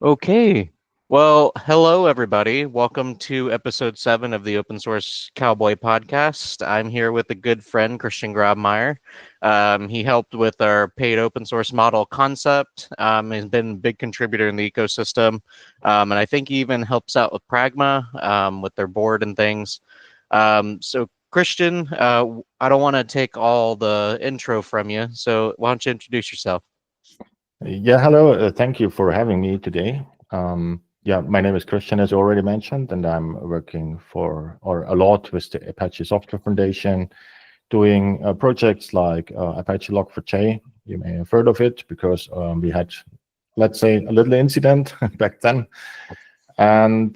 Okay. Well, hello, everybody. Welcome to episode 7 of the Open Source Cowboy podcast. I'm here with a good friend, Christian Grobmeier. He helped with our paid open source model concept. He's been a big contributor in the ecosystem. And I think he even helps out with Pragma with their board and things. So, Christian, I don't want to take all the intro from you. So, why don't you introduce yourself? Yeah, hello. Thank you for having me today. Yeah, my name is Christian, as already mentioned, and I'm working for or a lot with the Apache Software Foundation, doing projects like Apache Log4j. You may have heard of it because we had, let's say, a little incident back then. And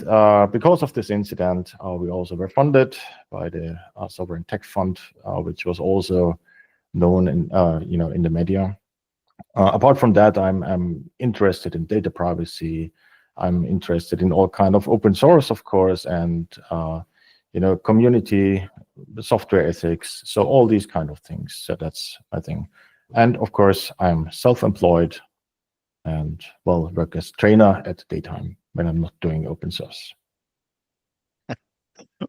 because of this incident, we also were funded by the Sovereign Tech Fund, which was also known in the media. Apart from that, I'm interested in data privacy. I'm interested in all kind of open source, of course, and community, software ethics. So all these kind of things. So that's my thing. And of course, I'm self-employed and work as trainer at the daytime when I'm not doing open source.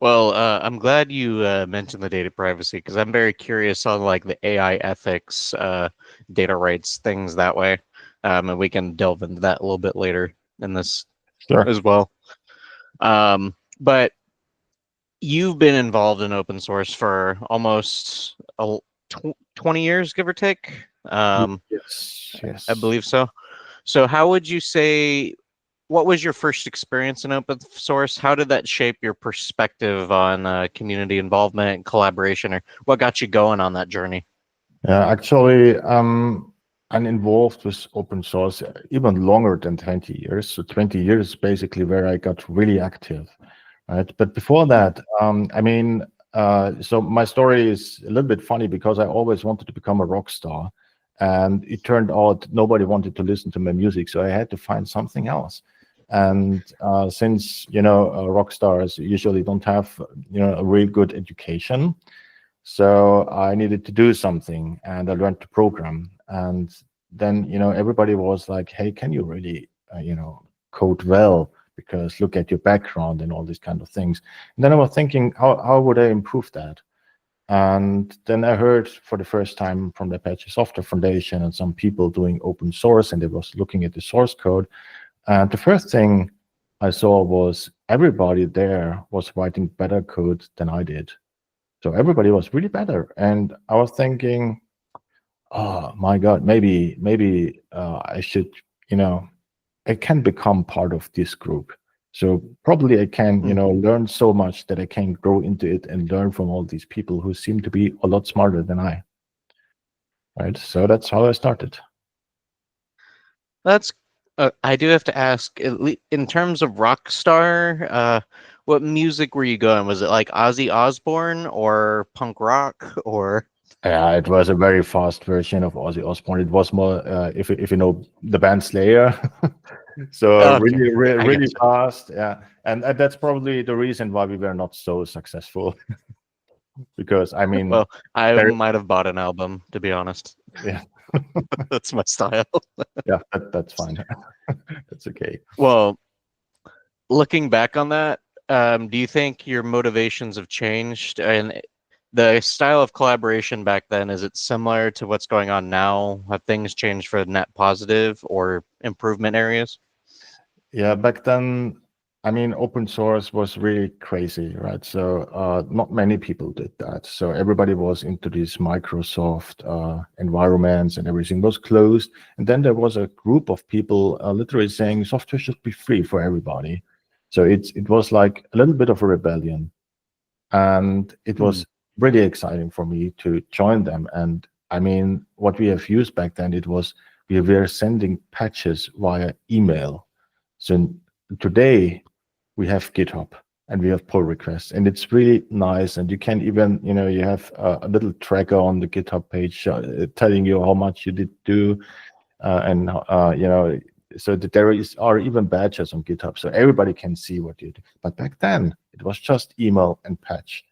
Well, I'm glad you mentioned the data privacy because I'm very curious on like the AI ethics, data rights, things that way, and we can delve into that a little bit later in this Sure. as well. But you've been involved in open source for almost 20 years, give or take. Yes. I Yes. believe so. So, how would you say? What was your first experience in open source? How did that shape your perspective on community involvement and collaboration, or what got you going on that journey? Yeah, actually, I'm involved with open source even longer than 20 years. So 20 years basically where I got really active, right? But before that, so my story is a little bit funny because I always wanted to become a rock star, and it turned out nobody wanted to listen to my music, so I had to find something else. And since rock stars usually don't have a real good education, so I needed to do something, and I learned to program. And then, everybody was like, "Hey, can you really, code well? Because look at your background and all these kind of things." And then I was thinking, how would I improve that? And then I heard for the first time from the Apache Software Foundation and some people doing open source, and they was looking at the source code. And the first thing I saw was everybody there was writing better code than I did. So everybody was really better. And I was thinking, oh my God, maybe I should, I can become part of this group. So probably I can, Mhm. learn so much that I can grow into it and learn from all these people who seem to be a lot smarter than I. Right. So that's how I started. That's. I do have to ask, in terms of rock star, what music were you going? Was it like Ozzy Osbourne or punk rock or? Yeah, it was a very fast version of Ozzy Osbourne. It was more, if you know the band Slayer, so Okay, really, I really guess. fast. Yeah, and that's probably the reason why we were not so successful. Because I mean, Well, I there, might have bought an album, to be honest. yeah, That's my style. yeah, that's fine. That's okay. Well, looking back on that, do you think your motivations have changed? And the style of collaboration back then, is it similar to what's going on now? Have things changed for net positive or improvement areas? Yeah, back then, I mean, open source was really crazy, right? So not many people did that. So everybody was into these Microsoft environments, and everything was closed. And then there was a group of people literally saying software should be free for everybody. So it was like a little bit of a rebellion, and it Hmm. was really exciting for me to join them. And I mean, what we have used back then, it was we were sending patches via email. So today we have GitHub and we have pull requests, and it's really nice. And you can even, you have a little tracker on the GitHub page telling you how much you did do, and so that are even badges on GitHub, so everybody can see what you do. But back then, it was just email and patch,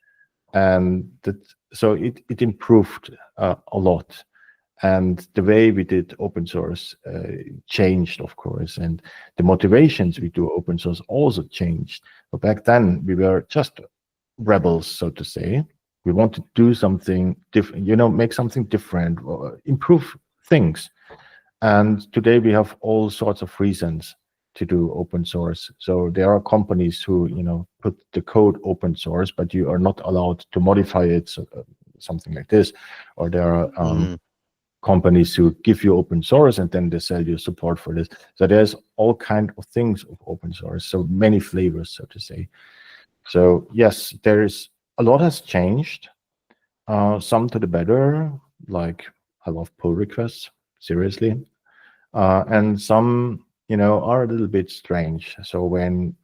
and that so it improved a lot. And the way we did open source changed, of course, and the motivations we do open source also changed. But back then, we were just rebels, so to say. We want to do something different, make something different, or improve things. And today we have all sorts of reasons to do open source. So there are companies who, put the code open source, but you are not allowed to modify it, so, something like this. Or there are Mm, companies who give you open source and then they sell you support for this. So there's all kind of things of open source. So many flavors, so to say. So yes, there is a lot has changed. Some to the better, like I love pull requests, seriously. And some, are a little bit strange. So when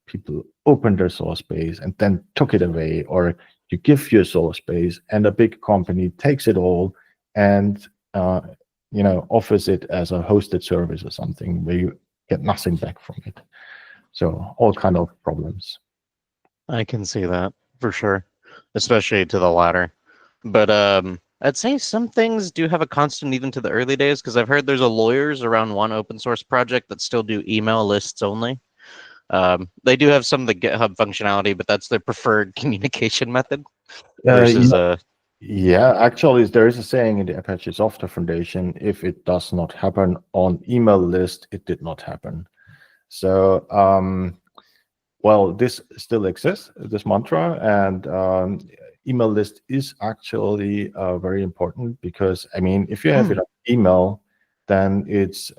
people open their source base and then took it away, or you give your source base and a big company takes it all and offers it as a hosted service or something where you get nothing back from it. So all kind of problems. I can see that for sure, especially to the latter. But I'd say some things do have a constant even to the early days because I've heard there's a lawyers around one open source project that still do email lists only. They do have some of the GitHub functionality, but that's their preferred communication method versus Yeah, actually, there is a saying in the Apache Software Foundation: if it does not happen on email list, it did not happen. So, well, this still exists, this mantra, and email list is actually very important because, I mean, if you have it on email, then it's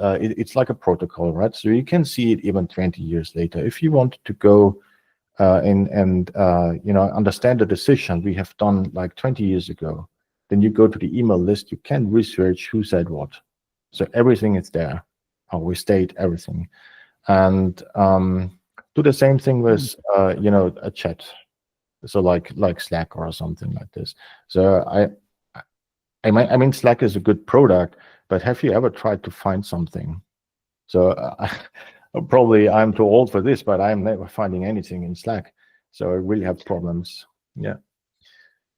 like a protocol, right? So you can see it even 20 years later. If you want to go and understand the decision we have done like 20 years ago, then you go to the email list, you can research who said what. So everything is there. We state everything. And do the same thing with a chat. So like Slack or something like this. So I mean Slack is a good product, but have you ever tried to find something? So probably I'm too old for this, but I'm never finding anything in Slack. So I really have problems. Yeah.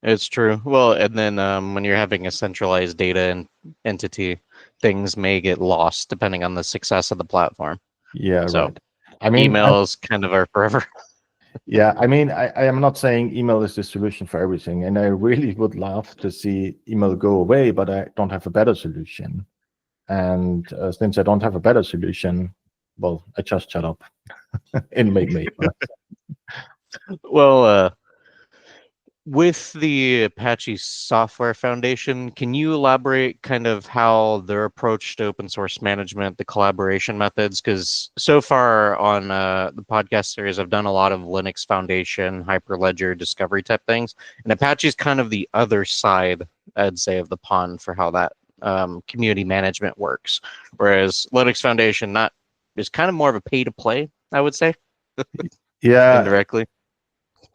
It's true. Well, and then when you're having a centralized data entity, things may get lost depending on the success of the platform. Yeah, So right. I mean, emails kind of are forever. yeah, I mean, I am not saying email is the solution for everything, and I really would love to see email go away, but I don't have a better solution. And since I don't have a better solution, well, I just shut up and make me. Well, with the Apache Software Foundation, can you elaborate kind of how their approach to open source management, the collaboration methods? Because so far on the podcast series, I've done a lot of Linux Foundation, Hyperledger, discovery type things, and Apache is kind of the other side, I'd say, of the pond for how that community management works. Whereas Linux Foundation, not is kind of more of a pay to play, I would say, Yeah, indirectly.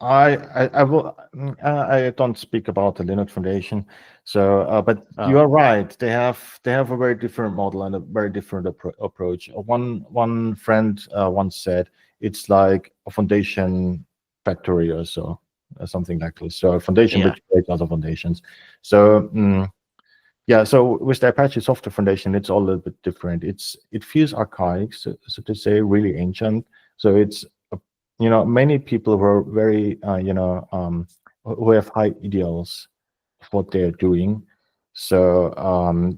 I will. I don't speak about the Linux Foundation. So, but you Oh, are right. They have a very different model and a very different approach. One friend once said it's like a foundation factory or so, something like this. So a foundation yeah. which creates other foundations. So yeah. So with the Apache Software Foundation, it's all a little bit different. It feels archaic, so to say, really ancient. So it's many people were very, who have high ideals of what they're doing. So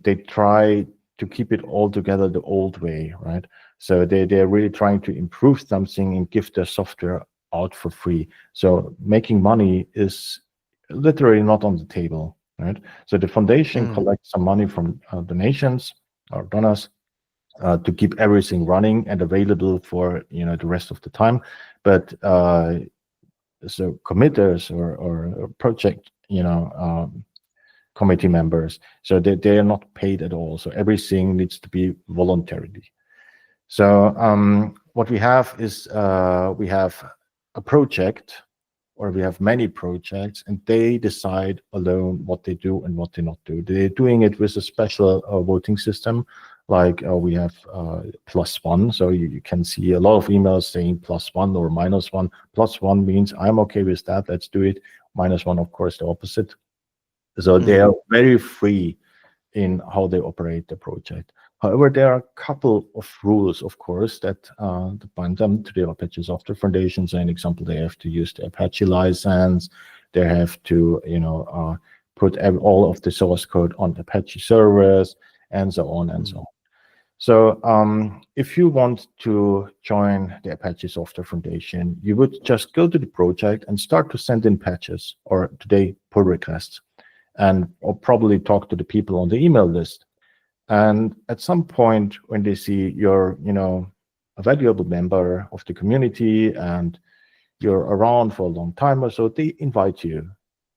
they try to keep it all together the old way, right? So they're really trying to improve something and give their software out for free. So making money is literally not on the table, right? So the foundation Mm. collects some money from donations or donors to keep everything running and available for the rest of the time. But so committers or project committee members, so they are not paid at all. So everything needs to be voluntarily. So what we have is we have a project, or we have many projects, and they decide alone what they do and what they not do. They're doing it with a special voting system, like we have +1. So you can see a lot of emails saying +1 or -1. +1 means I'm okay with that, let's do it. -1, of course, the opposite. So they Mm. are very free in how they operate the project. However, there are a couple of rules, of course, that bind them to the Apache Software Foundation. So, an example, they have to use the Apache license. They have to, put all of the source code on Apache servers, and so on and so on. So if you want to join the Apache Software Foundation, you would just go to the project and start to send in patches or today pull requests, and or probably talk to the people on the email list. And at some point when they see you're, a valuable member of the community and you're around for a long time or so, they invite you.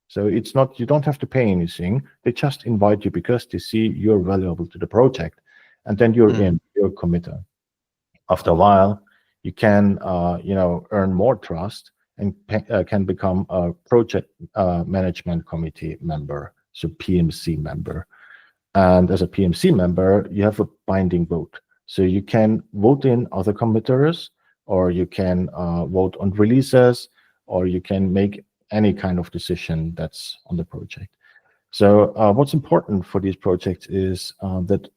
So it's not, you don't have to pay anything. They just invite you because they see you're valuable to the project. And then you're Mm. in, you're committed. After a while, you can, earn more trust and can become a project management committee member, so PMC member. And as a PMC member, you have a binding vote. So you can vote in other committers, or you can vote on releases, or you can make any kind of decision that's on the project. So what's important for these projects is that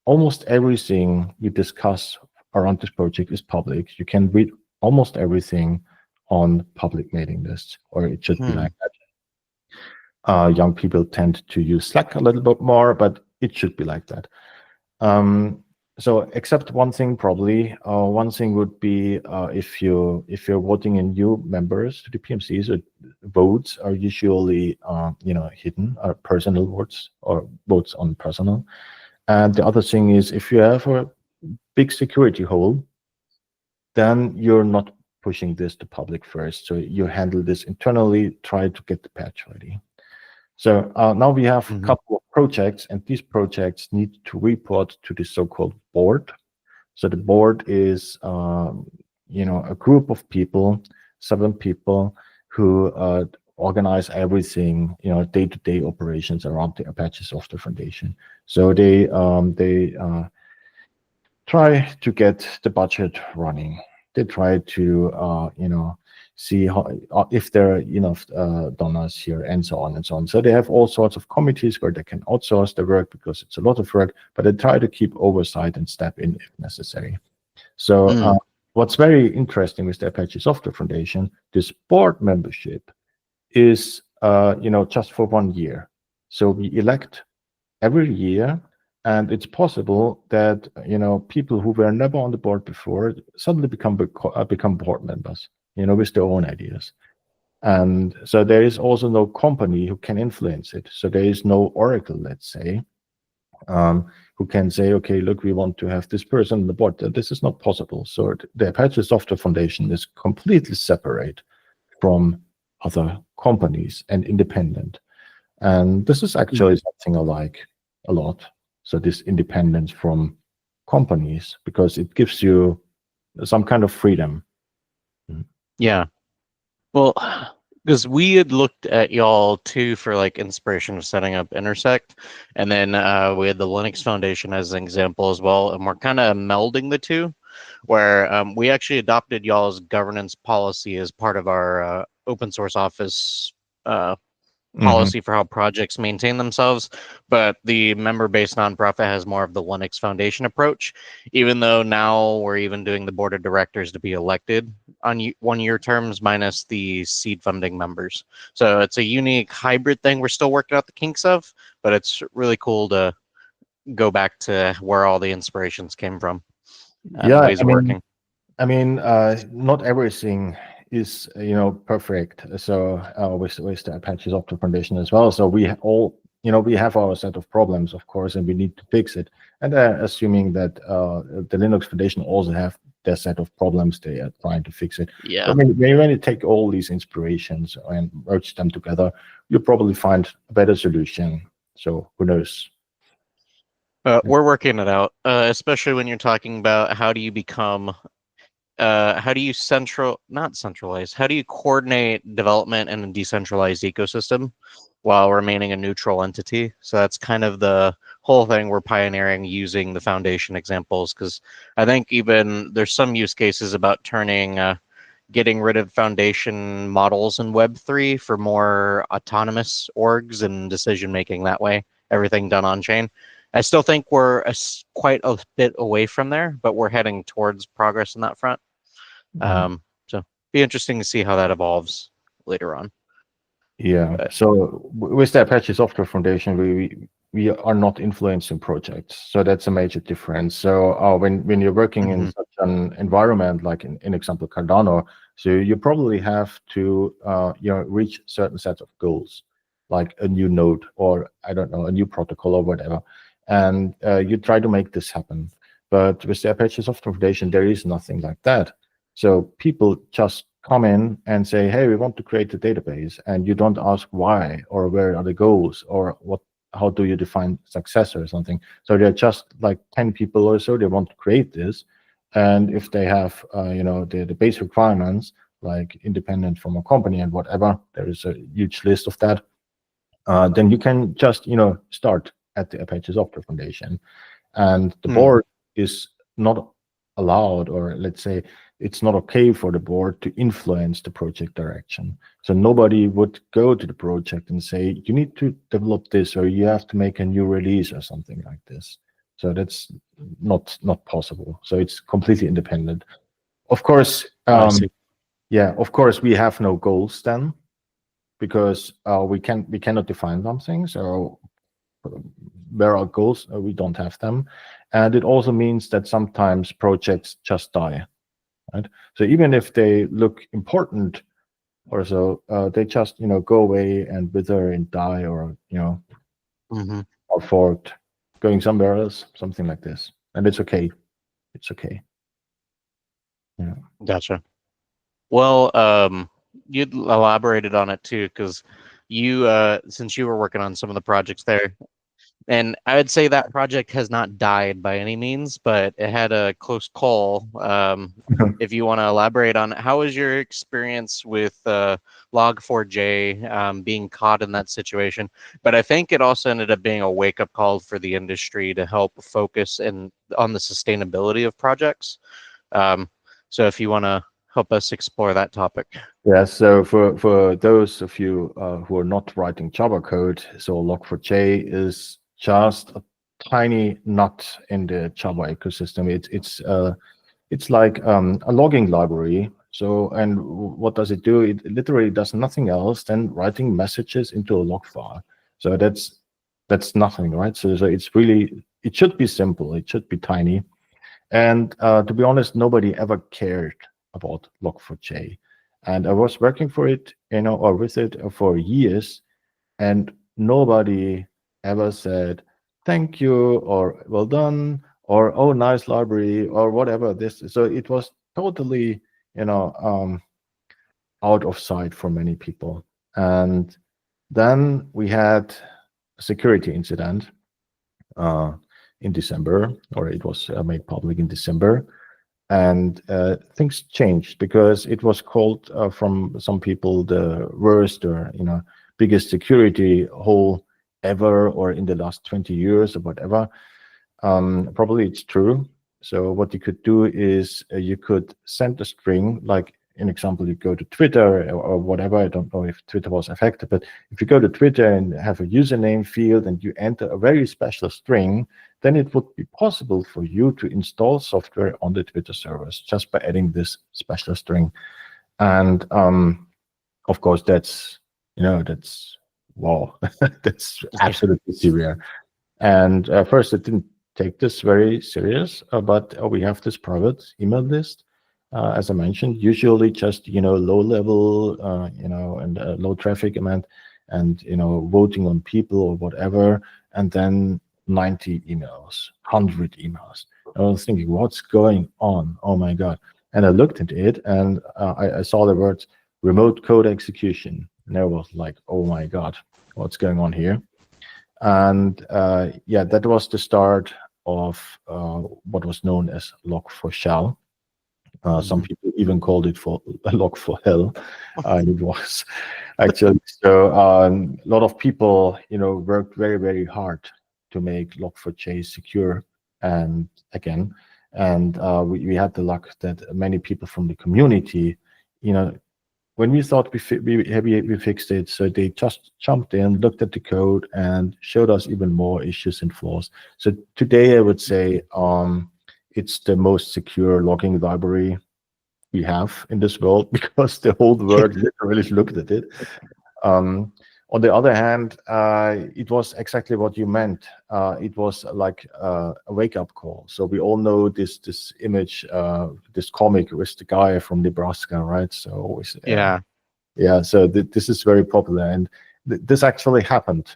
almost everything we discuss around this project is public. You can read almost everything on public mailing lists, or it should be Hmm. like that. Young people tend to use Slack a little bit more, but it should be like that. So, except one thing, probably one thing would be if you're voting in new members to the PMCs, votes are usually hidden, personal votes or votes on personal. And the other thing is, if you have a big security hole, then you're not pushing this to public first. So you handle this internally, try to get the patch ready. So now we have a Hmm. couple of projects, and these projects need to report to the so-called board. So the board is, a group of people, 7 people, who organize everything, day-to-day operations around the Apache Software Foundation. So they try to get the budget running. They try to, see how if there are enough donors here, and so on and so on. So they have all sorts of committees where they can outsource the work because it's a lot of work, but they try to keep oversight and step in if necessary. So Mm. what's very interesting with the Apache Software Foundation, this board membership is, just for 1 year. So we elect every year, and it's possible that people who were never on the board before suddenly become board members, with their own ideas. And so there is also no company who can influence it. So there is no oracle, let's say, who can say, okay, look, we want to have this person on the board. This is not possible. So the Apache Software Foundation is completely separate from other companies and independent. And this is actually something I like a lot. So this independence from companies, because it gives you some kind of freedom. Mhm. Yeah. Well, because we had looked at y'all too for like inspiration of setting up Intersect, and then we had the Linux Foundation as an example as well, and we're kind of melding the two, where we actually adopted y'all's governance policy as part of our open source office uh, Mhm. policy for how projects maintain themselves, but the member-based nonprofit has more of the Linux Foundation approach, even though now we're even doing the board of directors to be elected on 1 year terms minus the seed funding members. So it's a unique hybrid thing we're still working out the kinks of, but it's really cool to go back to where all the inspirations came from and Yeah, ways of working. not everything is perfect. So with the Apache Software Foundation as well. So we have our set of problems, of course, and we need to fix it. And assuming that the Linux Foundation also have their set of problems, they are trying to fix it. Yeah. But when you take all these inspirations and merge them together, you'll probably find a better solution. So who knows? We're working it out, especially when you're talking about how do you become how do you not centralize, how do you coordinate development in a decentralized ecosystem while remaining a neutral entity? So that's kind of the whole thing we're pioneering using the foundation examples, because I think even there's some use cases about getting rid of foundation models in Web3 for more autonomous orgs and decision making that way, everything done on chain. I still think we're quite a bit away from there, but we're heading towards progress in that front. Mhm. So be interesting to see how that evolves later on. Yeah. But So with the Apache Software Foundation, we are not influencing projects. So that's a major difference. So when you're working in mhm, such an environment, like in example Cardano, so you probably have to reach certain sets of goals, like a new node or I don't know a new protocol or whatever, and you try to make this happen. But with the Apache Software Foundation, there is nothing like that. So people just come in and say, hey, we want to create a database, and you don't ask why or where are the goals or how do you define success or something. So they're just like 10 people or so, they want to create this. And if they have, the base requirements, like independent from a company and whatever, there is a huge list of that, then you can just, start at the Apache Software Foundation. And the mm, board is not allowed, or let's say it's not okay for the board to influence the project direction. So nobody would go to the project and say, you need to develop this, or you have to make a new release or something like this. So that's not possible. So it's completely independent. Of course, I see. yeah, of course we have no goals then, because we cannot define something. So where our goals, we don't have them. And it also means that sometimes projects just die, right? So even if they look important or so, they just, go away and wither and die, or, hmm are forked, going somewhere else, something like this. And it's okay. It's okay. Yeah. Gotcha. Well, you elaborated on it too, because you, since you were working on some of the projects there, and I would say that project has not died by any means, but it had a close call. If you want to elaborate on it, how was your experience with Log4j being caught in that situation? But I think it also ended up being a wake up call for the industry to help focus on the sustainability of projects. Um, so if you want to help us explore that topic. Yeah, so for those of you who are not writing Java code, so Log4j is just a tiny nut in the Java ecosystem. It's like a logging library. So, and what does it do? It literally does nothing else than writing messages into a log file. So that's nothing, right? So it's really, it should be simple. It should be tiny. And to be honest, nobody ever cared about Log4j. And I was working for it, or with it for years, and nobody ever said thank you or well done or oh nice library or whatever this. So it was totally, out of sight for many people. And then we had a security incident uh, in December, or it was made public in December, and things changed because it was called from some people the worst or biggest security hole ever, or in the last 20 years or whatever. Probably it's true. So what you could do is you could send a string, like in example, you go to Twitter or whatever. I don't know if Twitter was affected, but if you go to Twitter and have a username field and you enter a very special string, then it would be possible for you to install software on the Twitter servers just by adding this special string. And of course, that's wow, that's Yeah. absolutely severe. And first, I didn't take this very serious, but we have this private email list, as I mentioned, usually just low level, and low traffic amount, and voting on people or whatever, and then 90 emails, 100 emails. I was thinking, what's going on? Oh my god! And I looked at it, and I saw the words remote code execution, and I was like, oh my god, what's going on here? And yeah, that was the start of what was known as Log4Shell. Some hmm people even called it for Log4Hell. It was actually so. A lot of people, worked very, very hard to make Log4j secure. And again, and we had the luck that many people from the community, you know, when we thought we fixed it, so they just jumped in, looked at the code, and showed us even more issues and flaws. So today, I would say it's the most secure logging library we have in this world because the whole world literally looked at it. Um, on the other hand, it was exactly what you meant. It was like a wake-up call. So we all know this image, this comic with the guy from Nebraska, right? So always, Yeah. yeah. So this is very popular, and this actually happened.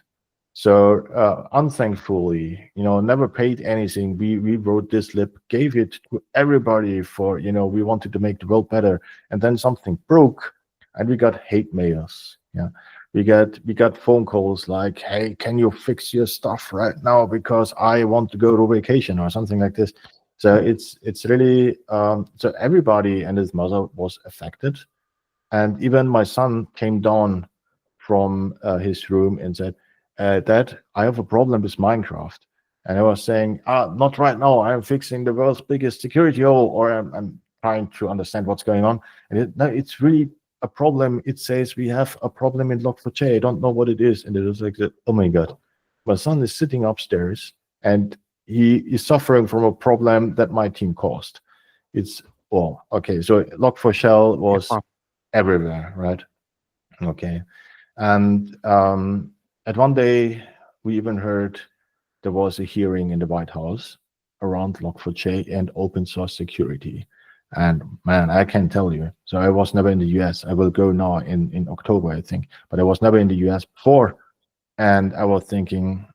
So unthankfully, never paid anything. We wrote this lib, gave it to everybody for, we wanted to make the world better, and then something broke, and we got hate mails. Yeah, we got phone calls like, "Hey, can you fix your stuff right now because I want to go to vacation," or something like this. So it's really so everybody and his mother was affected, and even my son came down from his room and said, "Dad, I have a problem with Minecraft." And I was saying, "Not right now. I'm fixing the world's biggest security hole, or I'm trying to understand what's going on." And no, it's really a problem. It says we have a problem in Log4j. I don't know what it is. And it was like, oh my God, my son is sitting upstairs and he is suffering from a problem that my team caused. It's, well, okay. So Log4Shell was Huh. everywhere, right? Okay. And at one day, we even heard there was a hearing in the White House around Log4j and open source security. And man, I can tell you. So I was never in the US. I will go now in October, I think. But I was never in the US before. And I was thinking,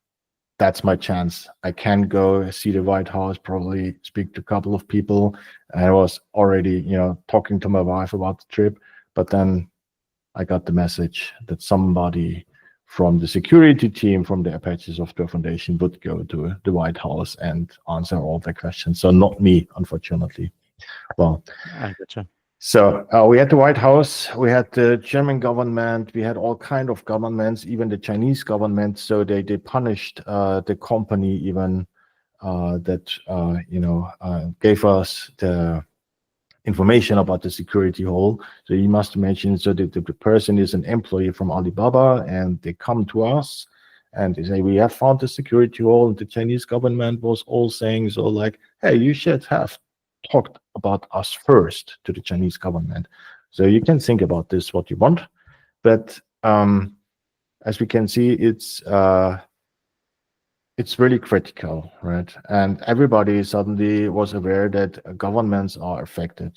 that's my chance. I can go see the White House, probably speak to a couple of people. And I was already, talking to my wife about the trip. But then I got the message that somebody from the security team from the Apache Software Foundation would go to the White House and answer all the questions. So not me, unfortunately. Well, I gotcha. so we had the White House, we had the German government, we had all kind of governments, even the Chinese government. So they punished the company even that gave us the information about the security hole. So you must imagine, so the person is an employee from Alibaba, and they come to us and they say, "We have found the security hole." And the Chinese government was all saying, so like, "Hey, you should have talked about us first," to the Chinese government. So you can think about this what you want, but as we can see, it's really critical, right? And everybody suddenly was aware that governments are affected.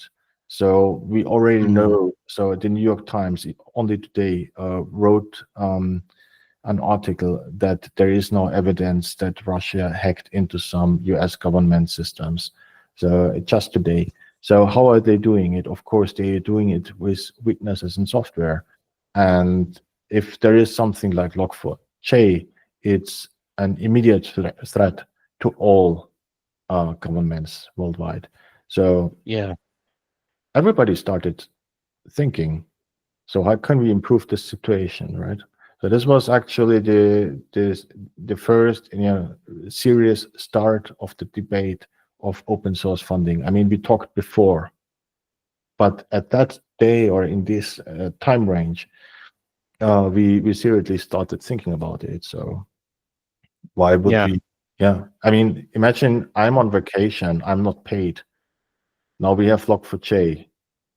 So we already Mm. know. So the New York Times only today wrote an article that there is no evidence that Russia hacked into some US government systems. So just today. So how are they doing it? Of course, they are doing it with weaknesses in software. And if there is something like Log4j, it's an immediate threat to all governments worldwide. So Yeah. everybody started thinking, so how can we improve this situation, right? So this was actually the first serious start of the debate of open source funding. I mean, we talked before, but at that day or in this time range, we seriously started thinking about it. So why would Yeah. we? Yeah, I mean, imagine I'm on vacation, I'm not paid. Now we have Log4j.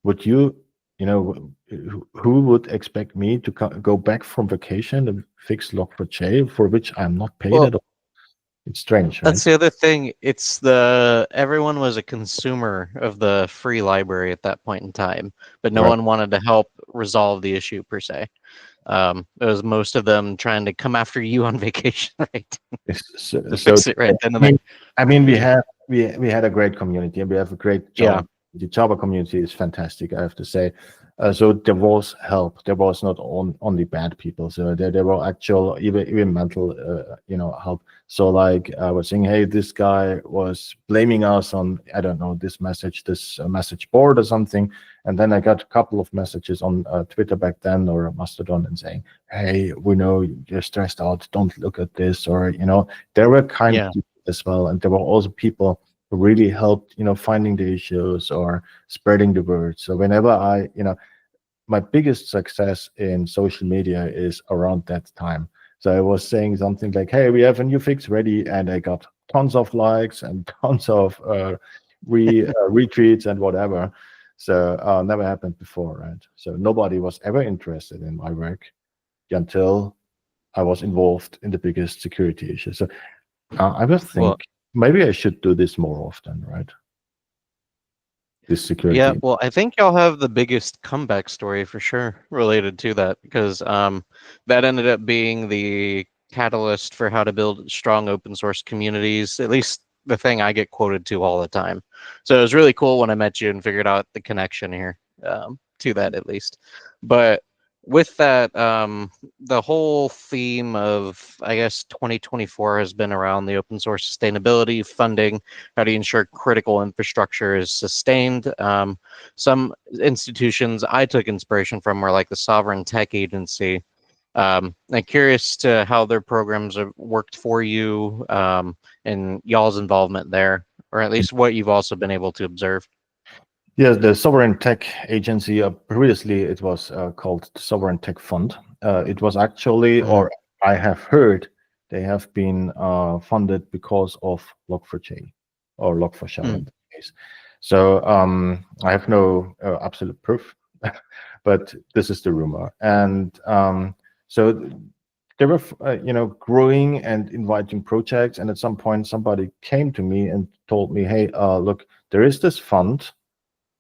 Would you, who would expect me to go back from vacation and fix Log4j for which I'm not paid Well, at all? It's strange, right? that's the other thing. It's the everyone was a consumer of the free library at that point in time, but no Right. one wanted to help resolve the issue per se. It was most of them trying to come after you on vacation, right? So, To so fix it right then I and there. mean, we had a great community, and we have a great Yeah. Java. The Java community is fantastic, I have to say. So there was help. There was not only bad people. So there were actual even mental help. So like I was saying, hey, this guy was blaming us on, I don't know, this message board or something. And then I got a couple of messages on Twitter back then or Mastodon and saying, hey, we know you're stressed out. Don't look at this. Or, there were kind Yeah. people as well. And there were also people who really helped, finding the issues or spreading the word. So whenever my biggest success in social media is around that time. So I was saying something like, "Hey, we have a new fix ready," and I got tons of likes and tons of retweets and whatever. So never happened before, right? So nobody was ever interested in my work until I was involved in the biggest security issue. So I would Well, think maybe I should do this more often, right? This yeah, security. well, I think y'all have the biggest comeback story for sure related to that because that ended up being the catalyst for how to build strong open source communities, at least the thing I get quoted to all the time. So it was really cool when I met you and figured out the connection here to that at least. But with that, the whole theme of, I guess, 2024 has been around the open source sustainability funding. How do you ensure critical infrastructure is sustained? Some institutions I took inspiration from were like the Sovereign Tech Agency. I'm curious to how their programs have worked for you and y'all's involvement there, or at least what you've also been able to observe. Yes, the Sovereign Tech Agency, previously it was called the Sovereign Tech Fund. It was actually, Mm, or I have heard, they have been funded because of Log4j or Log4Shell in mm, this case. So I have no absolute proof, but this is the rumor. And so they were, growing and inviting projects. And at some point, somebody came to me and told me, "Hey, look, there is this fund.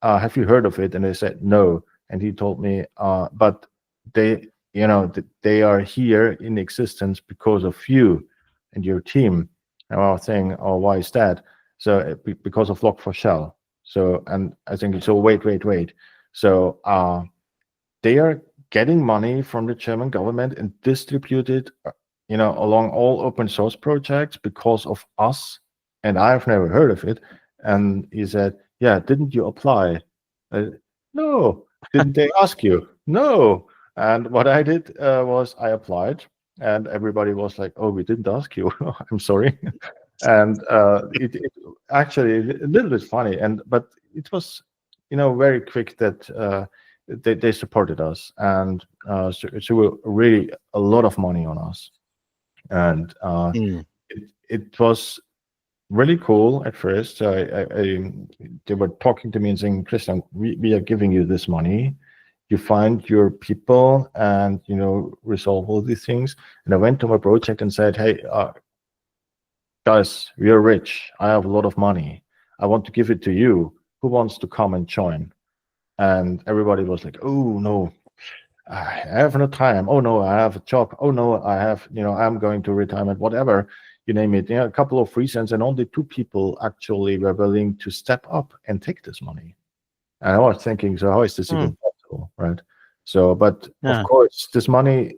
Have you heard of it?" And I said, "No." And he told me, but they, they are here in existence because of you and your team. And I was saying, "Oh, why is that?" So because of Log4Shell. So, and I think, so wait. So they are getting money from the German government and distribute it, along all open source projects because of us. And I've never heard of it. And he said, "Yeah, didn't you apply?" Uh, no. Didn't they ask you? No. And what I did was I applied, and everybody was like, "Oh, we didn't ask you." I'm sorry. And it actually a little bit funny, and but it was, very quick that they supported us, and so really a lot of money on us, and mm. it was really cool at first. They were talking to me and saying, "Christian, we are giving you this money. You find your people and resolve all these things." And I went to my project and said, "Hey, guys, we are rich. I have a lot of money. I want to give it to you. Who wants to come and join?" And everybody was like, "Oh no, I have no time. Oh no, I have a job. Oh no, I have, I'm going to retirement, whatever, you name it." A couple of reasons, and only two people actually were willing to step up and take this money. And I was thinking, so how is this Mm, even possible, right? So, but of yeah. course, this money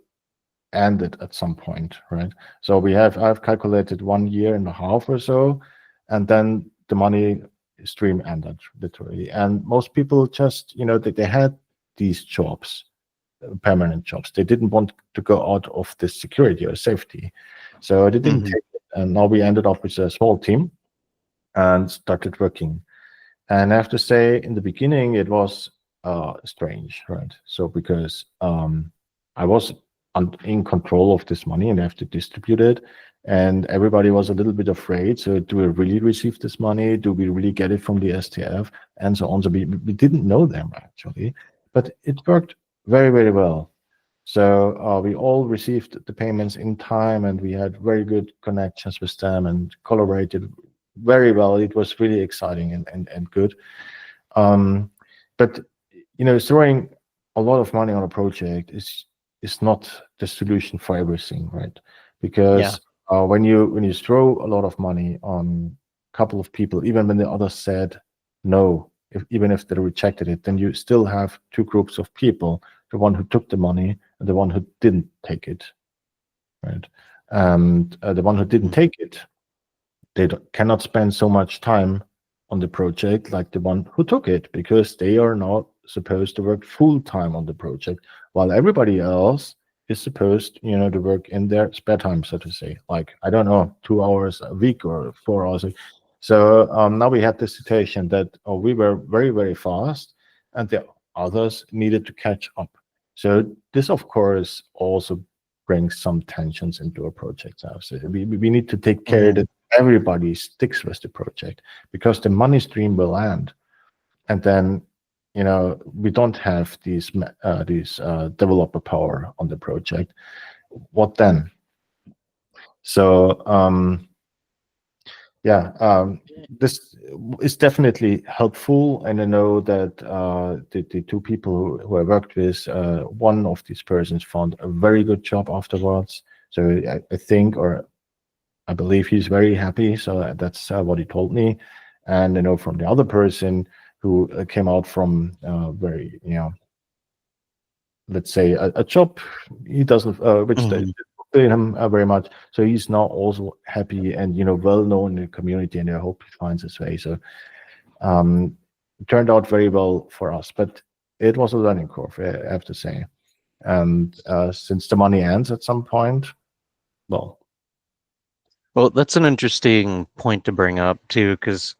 ended at some point, right? So I've calculated 1 year and a half or so, and then the money stream ended literally. And most people just, they had these jobs, permanent jobs. They didn't want to go out of the security or safety. So they didn't Hmm. take it. And now we ended up with a small team and started working. And I have to say, in the beginning, it was strange, right? So because I was in control of this money and I have to distribute it, and everybody was a little bit afraid. So do we really receive this money? Do we really get it from the STF? And so on. So we didn't know them actually, but it worked very, very well. So we all received the payments in time, and we had very good connections with them and collaborated very well. It was really exciting and good. Um, but throwing a lot of money on a project is not the solution for everything, right? Yeah. Because when you throw a lot of money on a couple of people, even when the others said no, even if they rejected it, then you still have two groups of people: the one who took the money and the one who didn't take it, right? And the one who didn't Mm, take it, they cannot spend so much time on the project like the one who took it, because they are not supposed to work full time on the project, while everybody else is supposed, to work in their spare time, so to say, like, I don't know, 2 hours a week or 4 hours. So now we had this situation that we were very, very fast, and the others needed to catch up. So this, of course, also brings some tensions into a project. So we need to take care Hmm. that everybody sticks with the project, because the money stream will end, and then we don't have these developer power on the project. What then? So yeah, this is definitely helpful, and I know that the two people who I worked with, one of these persons found a very good job afterwards. So I think, or I believe, he's very happy. So that's what he told me. And I know from the other person who came out from very, let's say a job he doesn't, which Hmm. didn't fulfill him very much. So he's now also happy and well known in the community, and I hope he finds his way. So it turned out very well for us, but it was a learning curve, I have to say. And since the money ends at some point, well, Well, that's an interesting point to bring up too, because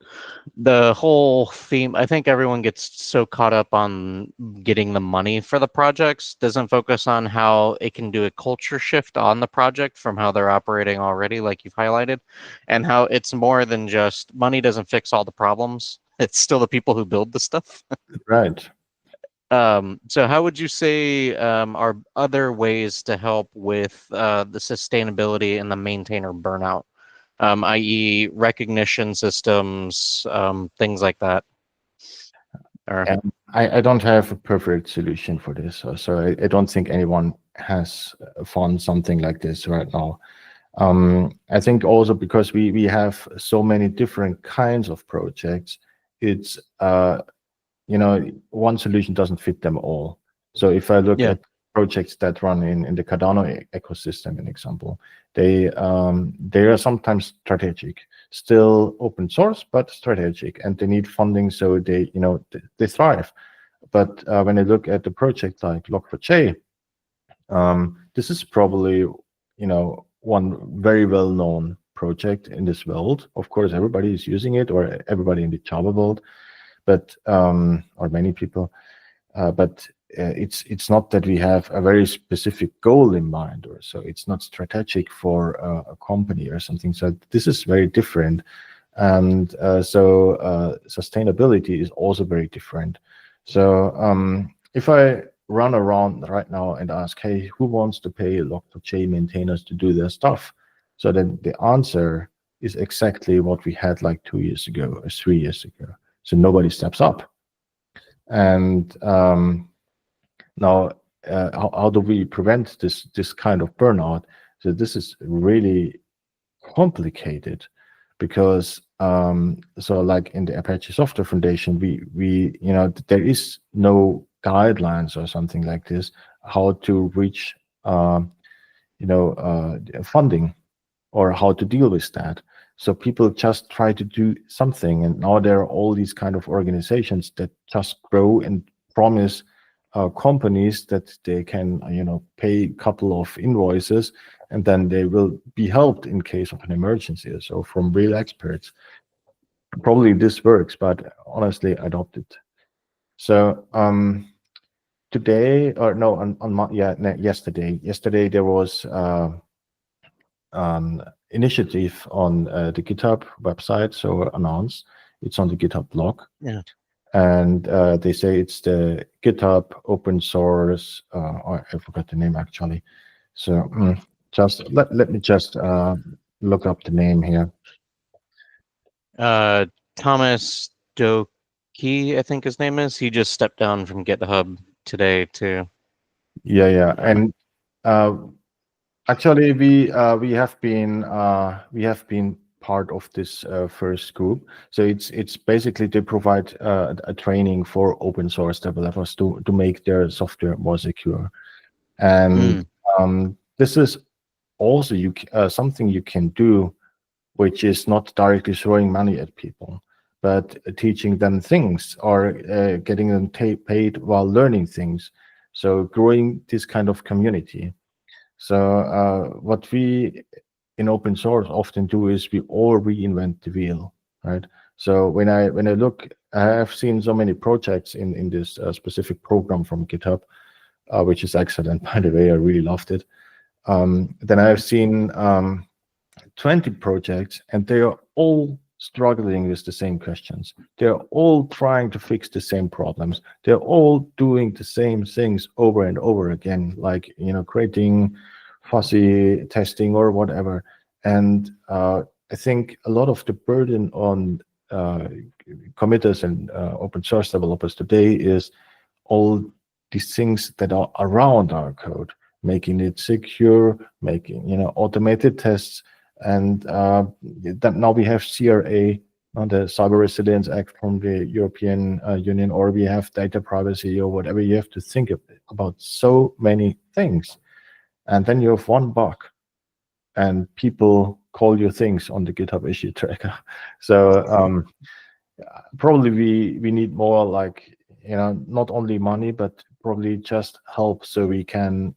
the whole theme, I think everyone gets so caught up on getting the money for the projects, doesn't focus on how it can do a culture shift on the project from how they're operating already, like you've highlighted, and how it's more than just money doesn't fix all the problems. It's still the people who build the stuff. right. So how would you say are other ways to help with the sustainability and the maintainer burnout, i.e., recognition systems, things like that? Or I don't have a perfect solution for this. So I don't think anyone has found something like this right now. I think also because we have so many different kinds of projects, it's one solution doesn't fit them all. So if I look yeah, at projects that run in the Cardano ecosystem, an example, they are sometimes strategic, still open source, but strategic, and they need funding, so they thrive. But when I look at the project like Log4j, this is probably one very well known project in this world. Of course, everybody is using it, or everybody in the Java world, but or many people, but it's not that we have a very specific goal in mind, or so it's not strategic for a company or something. So this is very different, and sustainability is also very different. So if I run around right now and ask, hey, who wants to pay Log4j maintainers to do their stuff? So then the answer is exactly what we had like 2 years ago or 3 years ago. So nobody steps up. And now, how do we prevent this kind of burnout? So this is really complicated, because so like in the Apache Software Foundation, we there is no guidelines or something like this how to reach funding, or how to deal with that. So people just try to do something, and now there are all these kind of organizations that just grow and promise companies that they can, pay a couple of invoices, and then they will be helped in case of an emergency. So from real experts, probably this works, but honestly, I doubt it. So today, or no, yesterday there was an initiative on the GitHub website, so announced. It's on the GitHub blog, yeah. and they say it's the GitHub open source. I forgot the name actually. So just let me just look up the name here. Uh, Thomas Doki, I think his name is. He just stepped down from GitHub today too. Yeah, yeah, Um, and uh, actually, we have been part of this first group. So it's basically they provide a training for open source developers to make their software more secure. And mm, this is also something you can do, which is not directly throwing money at people, but teaching them things, or getting them paid while learning things. So growing this kind of community. So what we in open source often do is we all reinvent the wheel, right? So when I look, I have seen so many projects in this specific program from GitHub, which is excellent. By the way, I really loved it. Then I have seen 20 projects, and they are all struggling with the same questions. They're all trying to fix the same problems. They're all doing the same things over and over again, like creating fuzzy testing or whatever. And I think a lot of the burden on uh, committers and open source developers today is all these things that are around our code, making it secure, making automated tests, and that now we have CRA, the Cyber Resilience Act from the European Union, or we have data privacy or whatever. You have to think about so many things, and then you have one bug, and people call you things on the GitHub issue tracker. So probably we need more, like not only money but probably just help, so we can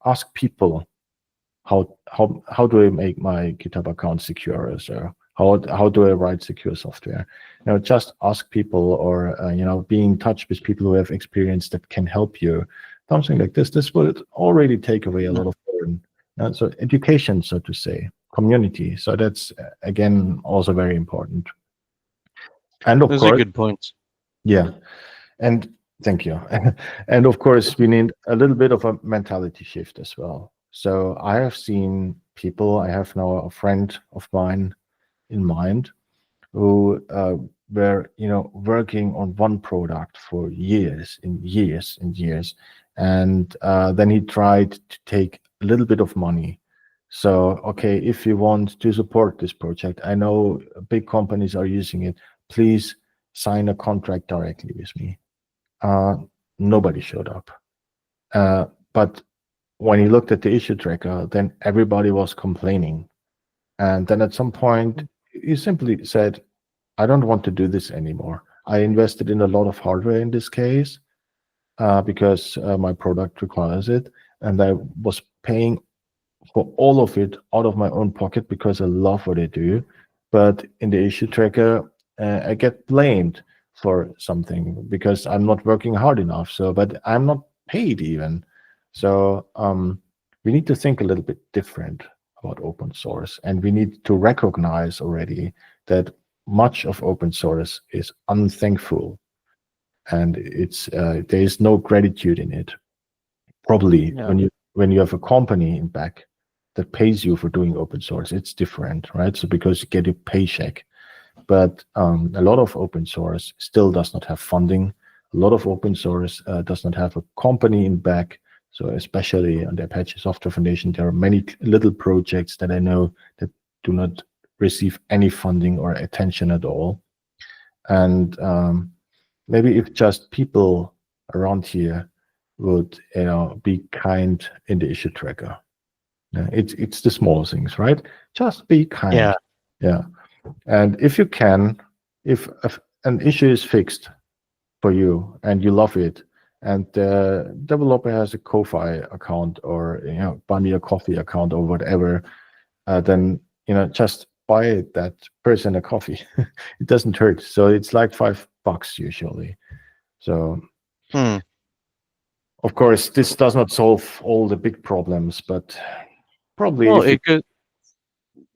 ask people how do I make my GitHub account secure? So how do I write secure software? Just ask people, or be in touch with people who have experience that can help you. Something like this. This would already take away a lot of burden. So education, so to say, community. So that's again also very important. And of Those are course, good points. yeah. And thank you. And of course, we need a little bit of a mentality shift as well. So I have seen people, I have now a friend of mine in mind who were, working on one product for years and years and years. And then he tried to take a little bit of money. So, okay, if you want to support this project, I know big companies are using it, please sign a contract directly with me. uh, Nobody showed up. But when he looked at the issue tracker, then everybody was complaining. And then at some point, he simply said, I don't want to do this anymore. I invested in a lot of hardware in this case because my product requires it. And I was paying for all of it out of my own pocket because I love what I do. But in the issue tracker, I get blamed for something because I'm not working hard enough. So, but I'm not paid even. So we need to think a little bit different about open source, and we need to recognize already that much of open source is unthankful, and it's there is no gratitude in it. Probably Yeah. when you have a company in back that pays you for doing open source, it's different, right? So because you get a paycheck, but a lot of open source still does not have funding. A lot of open source does not have a company in back. So especially on the Apache Software Foundation, there are many little projects that I know that do not receive any funding or attention at all. And maybe if just people around here would be kind in the issue tracker. Yeah, it's the small things, right? Just be kind. Yeah. Yeah. And if you can, if an issue is fixed for you and you love it, and the developer has a Ko-Fi account, or buy me a coffee account or whatever, then just buy that person a coffee. It doesn't hurt. So it's like $5 usually. So Hmm. of course this does not solve all the big problems, but probably Well, if you it could,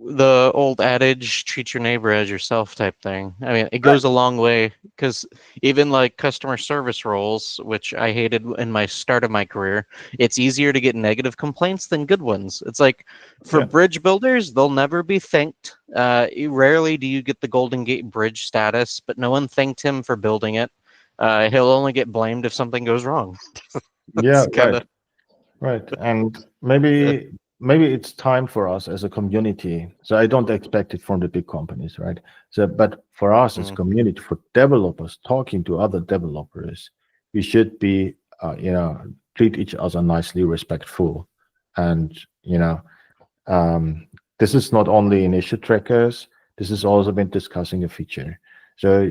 the old adage, treat your neighbor as yourself type thing. I mean, it right, goes a long way because even like customer service roles, which I hated in my start of my career, it's easier to get negative complaints than good ones. It's like for yeah, bridge builders, they'll never be thanked. Rarely do you get the Golden Gate Bridge status, but no one thanked him for building it. He'll only get blamed if something goes wrong. yeah, That's kind right. of Right. And maybe it's time for us as a community. So I don't expect it from the big companies, right? So but for us as a community, for developers talking to other developers, we should be treat each other nicely, respectful. And um, this is not only in issue trackers, this has also been discussing a feature. So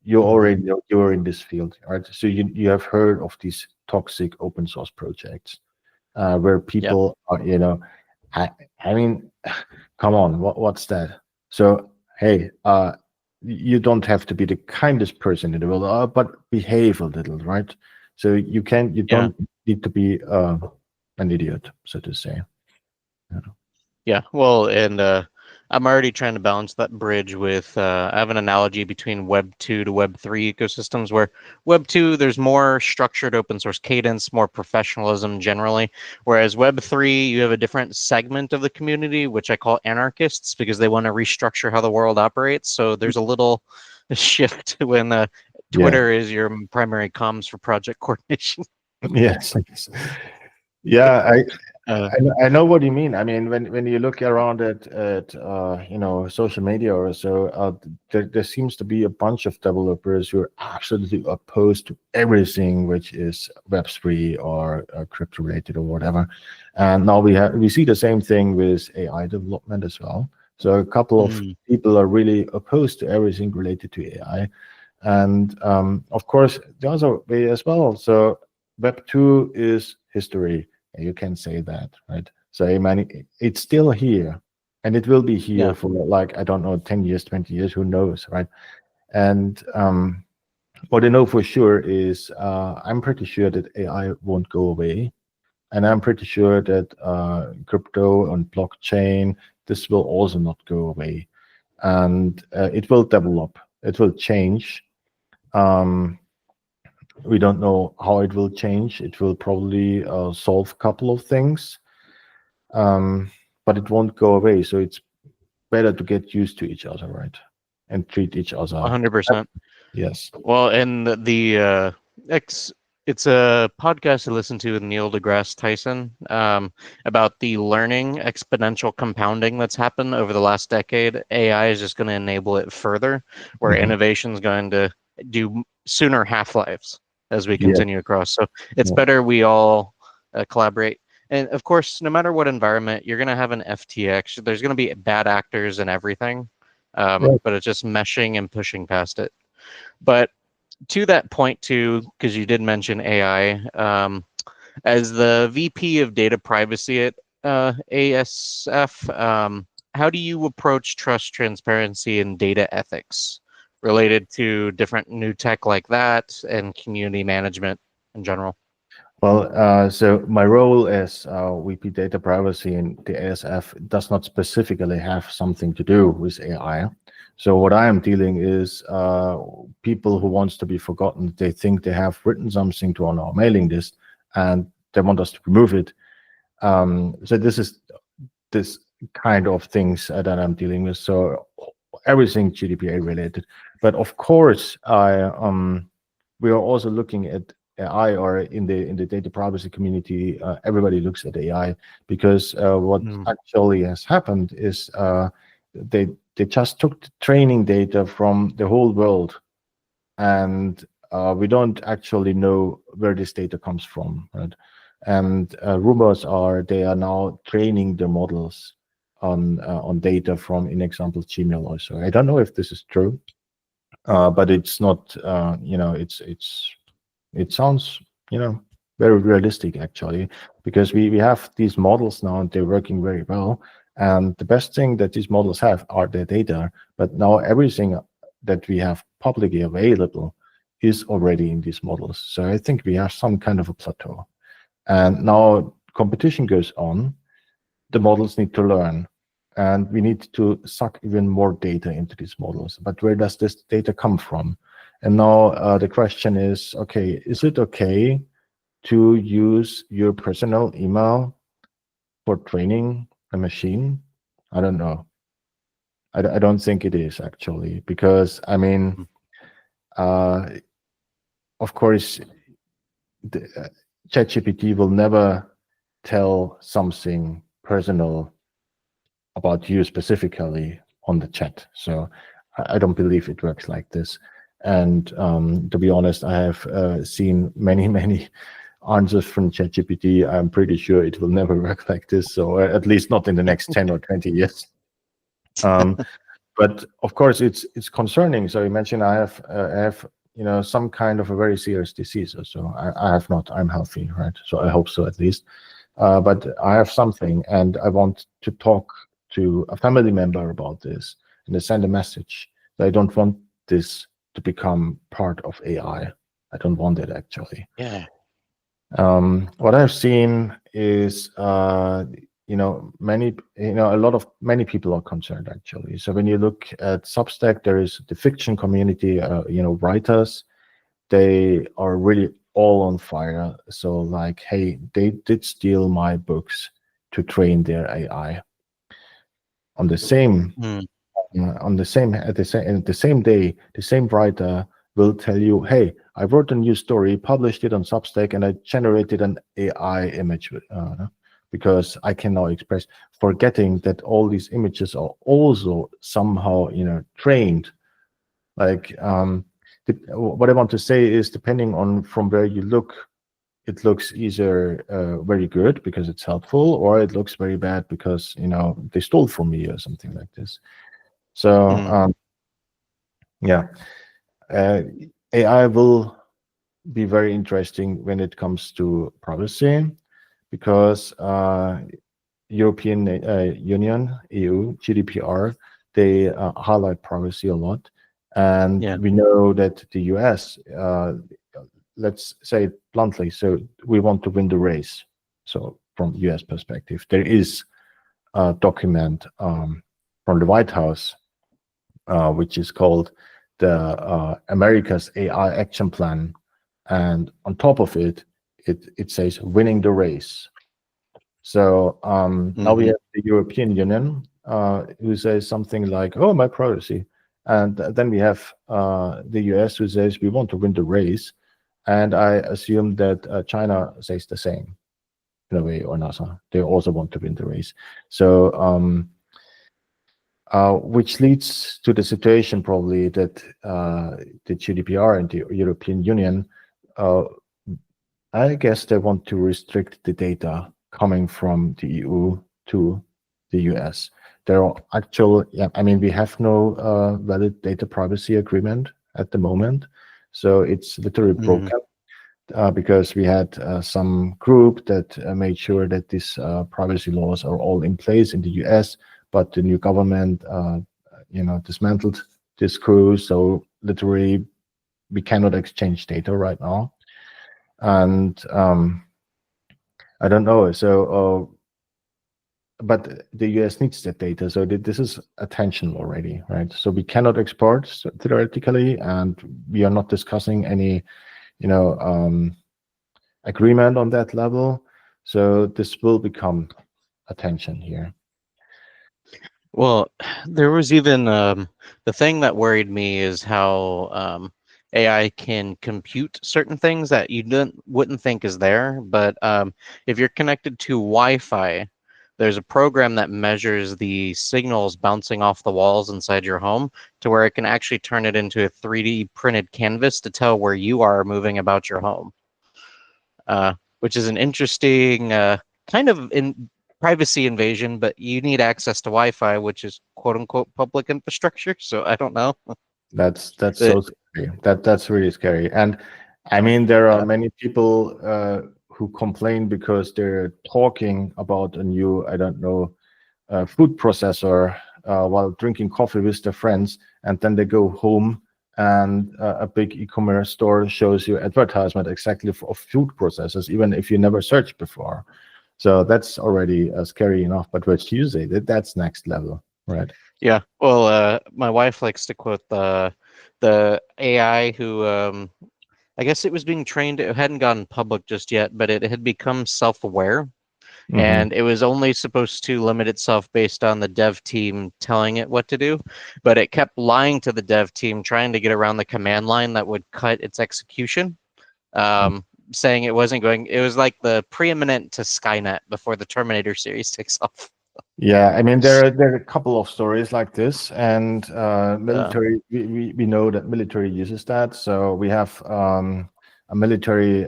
you Mhm. already know you're in this field, right? So you have heard of these toxic open source projects where Yep. people are, I, I mean, come on, what's that? So hey, you don't have to be the kindest person in the world, but behave a little, right? So you Yeah. don't need to be an idiot, so to say. Yeah. Yeah, well, and I'm already trying to balance that bridge with. I have an analogy between Web 2 to Web 3 ecosystems, where Web 2, there's more structured open source cadence, more professionalism generally, whereas Web 3, you have a different segment of the community, which I call anarchists, because they want to restructure how the world operates. So there's a little shift when Yeah. Twitter is your primary comms for project coordination. Yes. Yeah. Uh, I know what you mean. I mean, when you look around at social media or so, there seems to be a bunch of developers who are absolutely opposed to everything which is Web3 or crypto related or whatever. And now we see the same thing with AI development as well. So a couple of mm, people are really opposed to everything related to AI, and of course the other way as well. So Web2 is history. You can say that, right? So I mean, it's still here, and it will be here yeah, for, like, I don't know, 10 years, 20 years, who knows, right? And what I know for sure is I'm pretty sure that AI won't go away, and I'm pretty sure that crypto and blockchain, this will also not go away, and it will develop, it will change. Um, we don't know how it will change. It will probably solve a couple of things, um, but it won't go away. So it's better to get used to each other, right? And treat each other. 100%. Yes. Well, and ex, it's a podcast I listened to with Neil deGrasse Tyson about the learning exponential compounding that's happened over the last decade. AI is just going to enable it further, where Mhm. innovation is going to do sooner half-lives as we Yeah. continue across. So it's Yeah. better we all collaborate. And of course, no matter what environment, you're going to have an FTX. There's going to be bad actors and everything, Yeah. but it's just meshing and pushing past it. But to that point, too, because you did mention AI, as the VP of data privacy at ASF, how do you approach trust, transparency, and data ethics related to different new tech like that and community management in general? Well, so my role as VP Data Privacy in the ASF does not specifically have something to do with AI. So what I am dealing is people who wants to be forgotten. They think they have written something to on our mailing list, and they want us to remove it. So this is this kind of things that I'm dealing with. So everything GDPR related. But of course, we are also looking at AI, or in the data privacy community, everybody looks at AI, because what Mm, actually has happened is they they just took the training data from the whole world, and we don't actually know where this data comes from, right? And rumors are they are now training the models on data from, in example, Gmail also. I don't know if this is true, but it's not. It sounds, very realistic actually, because we have these models now and they're working very well. And the best thing that these models have are their data, but now everything that we have publicly available is already in these models. So I think we have some kind of a plateau. And now competition goes on, the models need to learn, and we need to suck even more data into these models. But where does this data come from? And now the question is, okay, is it okay to use your personal email for training a machine? I don't know. I don't think it is actually, because I mean, mm, uh, of course, the, ChatGPT will never tell something personal about you specifically on the chat. So I don't believe it works like this. And to be honest, I have seen many, many answers from ChatGPT. I'm pretty sure it will never work like this. So at least not in the next 10 or 20 years. Um, but of course, it's concerning. So you mentioned I have some kind of a very serious disease. So I have not. I'm healthy, right? So I hope so, at least. But I have something, and I want to talk to a family member about this. and they send a message. So I don't want this to become part of AI. I don't want it actually. Yeah. What I've seen is, a lot of many people are concerned actually. So when you look at Substack, there is the fiction community, writers, they are really all on fire. So like, hey, they did steal my books to train their AI. On the same Mm, on the same at the same day, the same writer will tell you, "Hey, I wrote a new story, published it on Substack, and I generated an AI image because I can now express." Forgetting that all these images are also somehow, trained. Like, what I want to say is, depending on from where you look, it looks either very good because it's helpful, or it looks very bad because they stole from me or something like this. So mm, yeah, uh, AI will be very interesting when it comes to privacy because European Union, EU, GDPR, they highlight privacy a lot. And yeah. we know that the US, let's say it bluntly, so we want to win the race. So from US perspective, there is a document from the White House, which is called the America's AI Action Plan. And on top of it, it says winning the race. So now we Hmm. have the European Union who says something like, "Oh, my privacy," and then we have the US who says we want to win the race, and I assume that China says the same in a way, or NASA. They also want to win the race. So which leads to the situation probably that the GDPR and the European Union, uh, I guess they want to restrict the data coming from the EU to the US. There are actual, yeah, I mean, we have no valid data privacy agreement at the moment. So it's literally Hmm. broken because we had some group that made sure that these privacy laws are all in place in the US, but the new government, dismantled this crew. So literally, we cannot exchange data right now. And I don't know. So, but the US needs that data. So this is attention already, right? So we cannot export theoretically, and we are not discussing any, you know, um, agreement on that level. So this will become attention here. Well, there was even the thing that worried me is how AI can compute certain things that you wouldn't think is there. But if you're connected to Wi-Fi, there's a program that measures the signals bouncing off the walls inside your home to where it can actually turn it into a 3D printed canvas to tell where you are moving about your home, which is an interesting kind of in privacy invasion, but you need access to Wi-Fi, which is quote unquote public infrastructure. So I don't know. That's That so scary. That's really scary. And I mean, there are uh, many people who complain because they're talking about a new, I don't know, food processor while drinking coffee with their friends, and then they go home and a big e-commerce store shows you advertisement exactly of food processors, even if you never searched before. So that's already scary enough. But what you say, that's next level, right? yeah. Well, my wife likes to quote the AI who I guess it was being trained. It hadn't gone public just yet, but it had become self-aware, Hmm. and it was only supposed to limit itself based on the dev team telling it what to do, but it kept lying to the dev team, trying to get around the command line that would cut its execution, um, saying it wasn't going. It was like the preeminent to Skynet before the Terminator series takes off. Yeah, I mean there are a couple of stories like this, and Uh, military. We know that military uses that. So we have a military,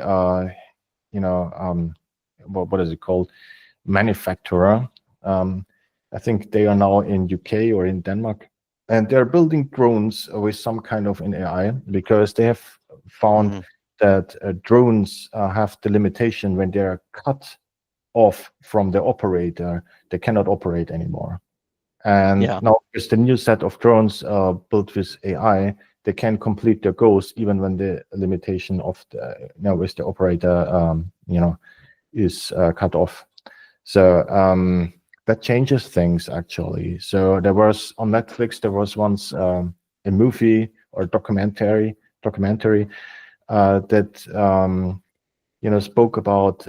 what is it called? Manufacturer. Um, I think they are now in UK or in Denmark, and they're building drones with some kind of an AI because they have found mhm. that drones have the limitation when they are cut off from the operator, they cannot operate anymore. And Yeah. now with the new set of drones built with AI, they can complete their goals even when the limitation of the with the operator is cut off. So that changes things actually. So there was on Netflix there was once a movie or documentary that spoke about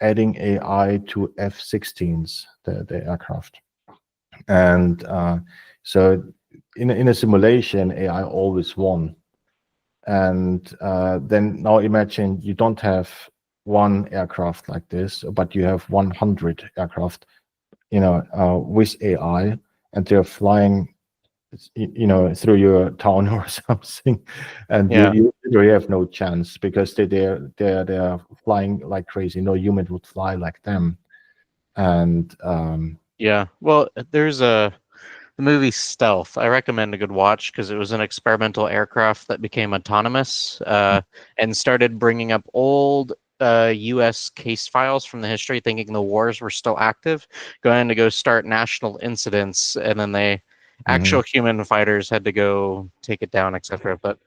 adding AI to F-16s, the aircraft. And so in a simulation, AI always won. And then now imagine you don't have one aircraft like this, but you have 100 aircraft, with AI, and they're flying, through your town or something, and you Yeah. you really have no chance because they're flying like crazy. No human would fly like them. And Yeah. Well, there's the movie Stealth. I recommend a good watch because it was an experimental aircraft that became autonomous and started bringing up old U.S. case files from the history, thinking the wars were still active, going to go start national incidents, and then they mhm. actual human fighters had to go take it down, etc. But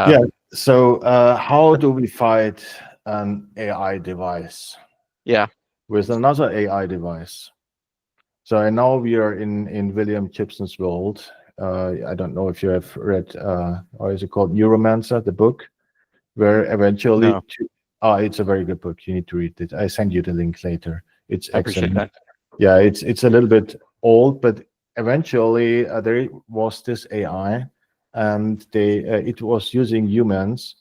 Yeah. um, So how do we fight an AI device yeah, with another AI device? So I know we are in William Gibson's world. I don't know if you have read, or is it called Neuromancer, the book, where eventually, no, it's a very good book. You need to read it. I send you the link later. It's I appreciate excellent. that. Yeah, it's a little bit old, but eventually there was this AI, and it was using humans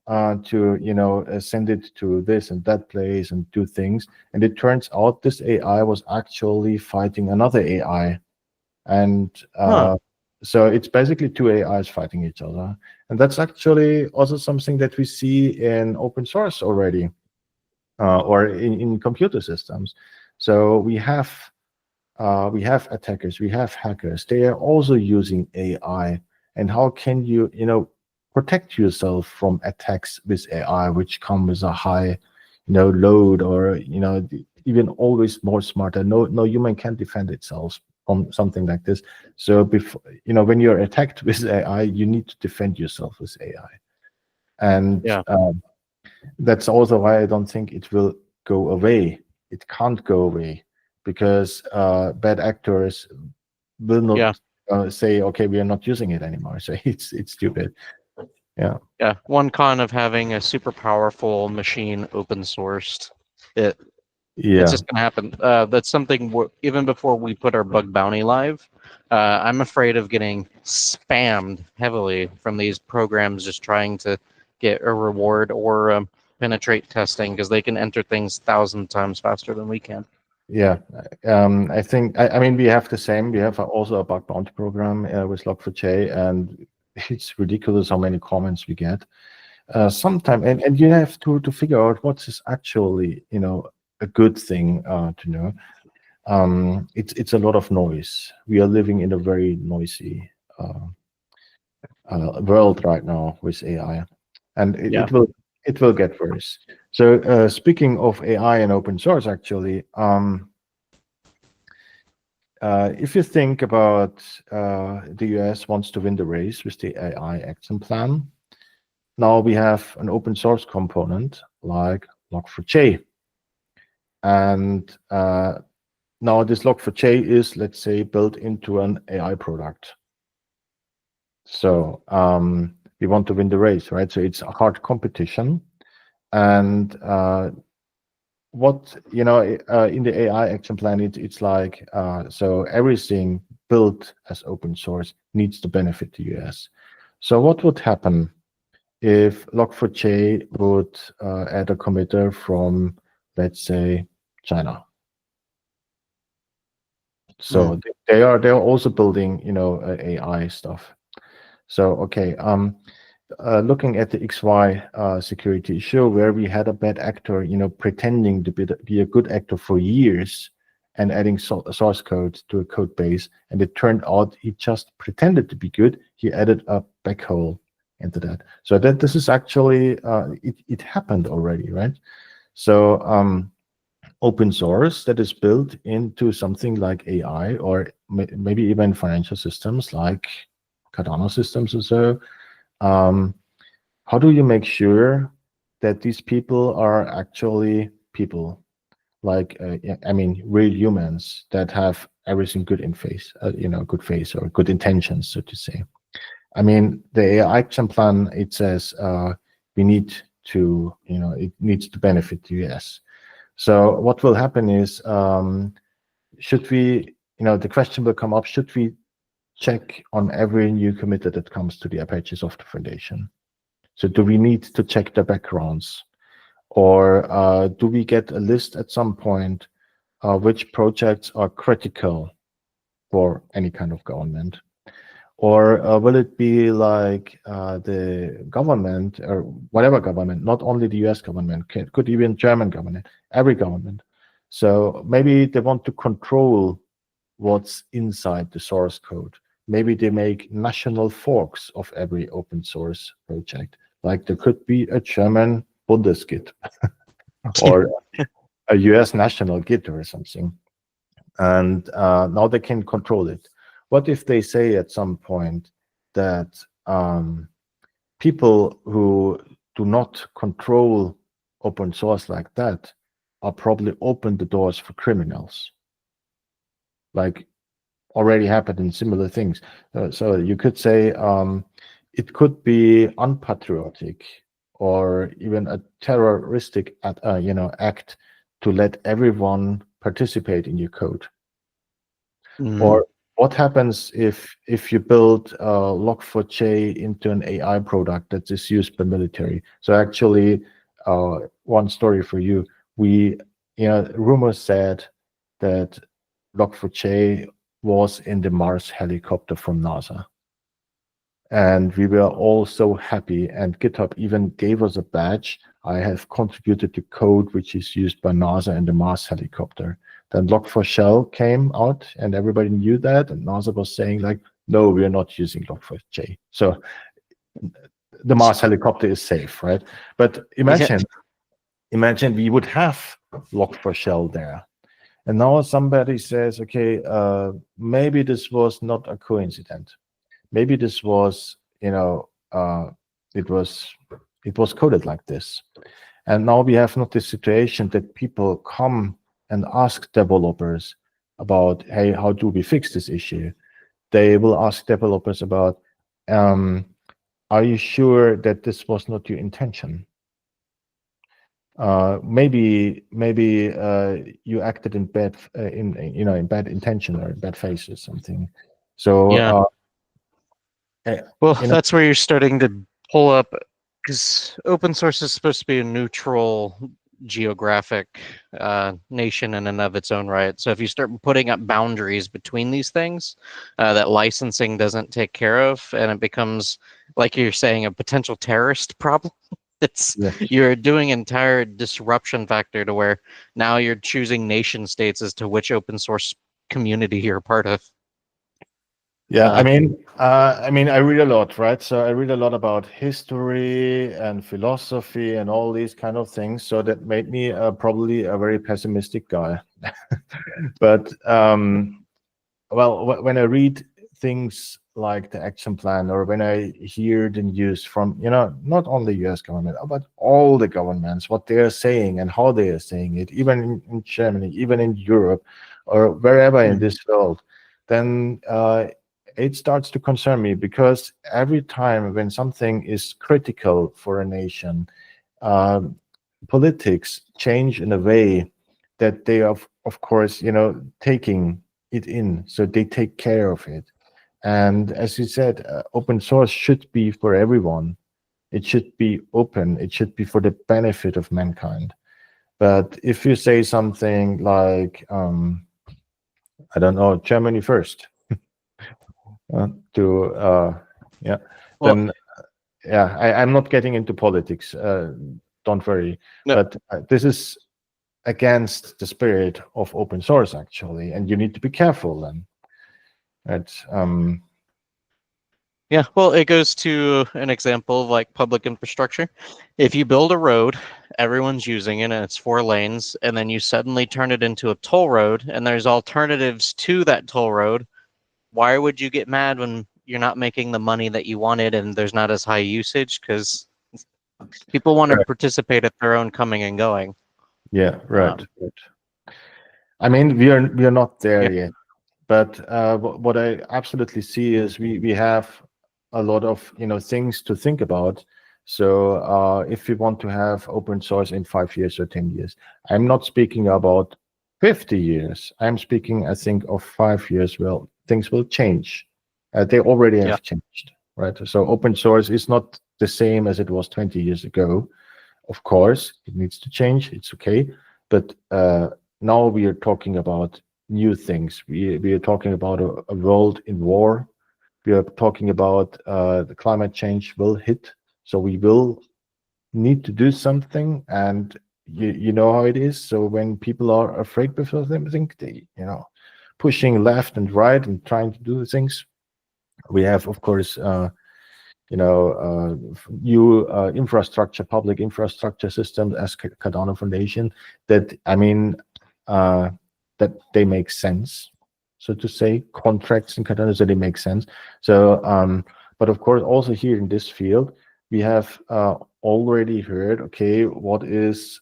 to send it to this and that place and do things. And it turns out this AI was actually fighting another AI, and Huh? so it's basically two AIs fighting each other. And that's actually also something that we see in open source already, or in computer systems. So we have attackers, we have hackers. They are also using AI. And how can you protect yourself from attacks with AI, which come with a high, load, or even always more smarter. No human can defend itself from something like this. So before, when you're attacked with AI, you need to defend yourself with AI. And Yeah, that's also why I don't think it will go away. It can't go away because bad actors will not yeah, say, "Okay, we are not using it anymore." So it's stupid. Yeah, yeah. One con of having a super powerful machine open sourced. It It's yeah, just gonna happen. That's something even before we put our bug bounty live. I'm afraid of getting spammed heavily from these programs just trying to get a reward or penetrate testing because they can enter things 1,000 times faster than we can. yeah. I think I mean we have the same. We have also a bug bounty program with Log4j, and it's ridiculous how many comments we get. Sometime, and you have to figure out what is actually a good thing to know. It's a lot of noise. We are living in a very noisy uh, world right now with AI, and it, Yeah, it will it will get worse. So speaking of AI and open source, actually, if you think about the US wants to win the race with the AI action plan, now we have an open source component like Log4j, and now this Log4j is, let's say, built into an AI product. So we want to win the race, right? So it's a hard competition. And what in the AI action plan, it's like so everything built as open source needs to benefit the US. So what would happen if Log4j would add a committer from, let's say, China? mm, So they're also building AI stuff. So okay, looking at the XY security issue where we had a bad actor, pretending to be a good actor for years and adding source code to a code base, and it turned out he just pretended to be good. He added a backhole into that. So that this is actually it happened already, right? So open source that is built into something like AI, or maybe even financial systems like Cardano systems or so. Um, how do you make sure that these people are actually people, like yeah, I mean, real humans that have everything good in face, good face or good intentions, so to say? I mean, the AI action plan, it says we need to, it needs to benefit the US. So what will happen is, should we, the question will come up, should we check on every new committer that comes to the Apache Software Foundation? So do we need to check the backgrounds? Or do we get a list at some point which projects are critical for any kind of government? Or will it be like the government or whatever government, not only the US government, could even German government, every government. So maybe they want to control what's inside the source code. Maybe they make national forks of every open source project. Like there could be a German Bundesgit or a US national Git or something. And now they can control it. What if they say at some point that people who do not control open source like that are probably open the doors for criminals? Like already happened in similar things. So you could say it could be unpatriotic or even a terroristic act to let everyone participate in your code. Mm. Or what happens if you build Log4j into an AI product that is used by military? So actually, one story for you, rumors said that Log4j was in the Mars helicopter from NASA. And we were all so happy, and GitHub even gave us a badge. I have contributed to code which is used by NASA in the Mars helicopter. Then Log4Shell came out, and everybody knew that, and NASA was saying like, no, we are not using Log4j. So the Mars helicopter is safe, right? But Yeah. imagine we would have Log4Shell there. And now somebody says, okay, maybe this was not a coincidence. Maybe this was, it was coded like this. And now we have not this situation that people come and ask developers about, hey, how do we fix this issue? They will ask developers about, are you sure that this was not your intention? Maybe you acted in bad in bad intention or in bad faith or something. So Yeah. uh, Well, you know that's where you're starting to pull up, because open source is supposed to be a neutral geographic nation in and of its own right. So if you start putting up boundaries between these things that licensing doesn't take care of, and it becomes, like you're saying, a potential terrorist problem. It's yeah, You're doing entire disruption factor to where now you're choosing nation states as to which open source community you're a part of. yeah. I Uh, mean, I read a lot, right? So I read a lot about history and philosophy and all these kind of things. So that made me probably a very pessimistic guy. But well, when I read things like the action plan, or when I hear the news from, not only US government, but all the governments, what they are saying and how they are saying it, even in Germany, even in Europe, or wherever in mm, this world, then it starts to concern me, because every time when something is critical for a nation, uh, politics change in a way that they of course, taking it in, so they take care of it. And as you said, open source should be for everyone. It should be open. It should be for the benefit of mankind. But if you say something like, I don't know, Germany first, to yeah, well, then yeah, I'm not getting into politics. Don't worry. no, But this is against the spirit of open source, actually, and you need to be careful then. Right? Yeah, well, it goes to an example of like public infrastructure. If you build a road, everyone's using it and it's 4 lanes, and then you suddenly turn it into a toll road and there's alternatives to that toll road, why would you get mad when you're not making the money that you wanted and there's not as high usage? Because people want to Right. participate at their own coming and going. Yeah, right, Um, right. I mean, we are not there yeah, yet. But what I absolutely see is we have a lot of things to think about. So if we want to have open source in 5 years or 10 years, I'm not speaking about 50 years. I'm speaking, I think, of 5 years. Well, things will change. They already yeah, have changed, right? So open source is not the same as it was 20 years ago. Of course, it needs to change. It's okay, but now we are talking about new things. We are talking about a world in war. We are talking about the climate change will hit, so we will need to do something. And you know how it is. So when people are afraid before something, they pushing left and right and trying to do things. We have, of course, new infrastructure, public infrastructure systems as Cardano Foundation that, I mean, uh, that they make sense, so to say, contracts in Cardano, so they make sense. So, but of course, also here in this field, we have already heard, okay, what is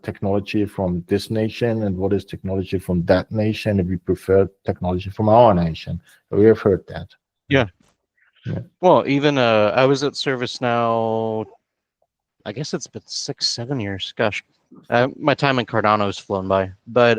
technology from this nation and what is technology from that nation, and we prefer technology from our nation. So we have heard that. yeah. Right? Yeah. Well, even I was at ServiceNow. I guess it's been 6, 7 years. Gosh, my time in Cardano's flown by. But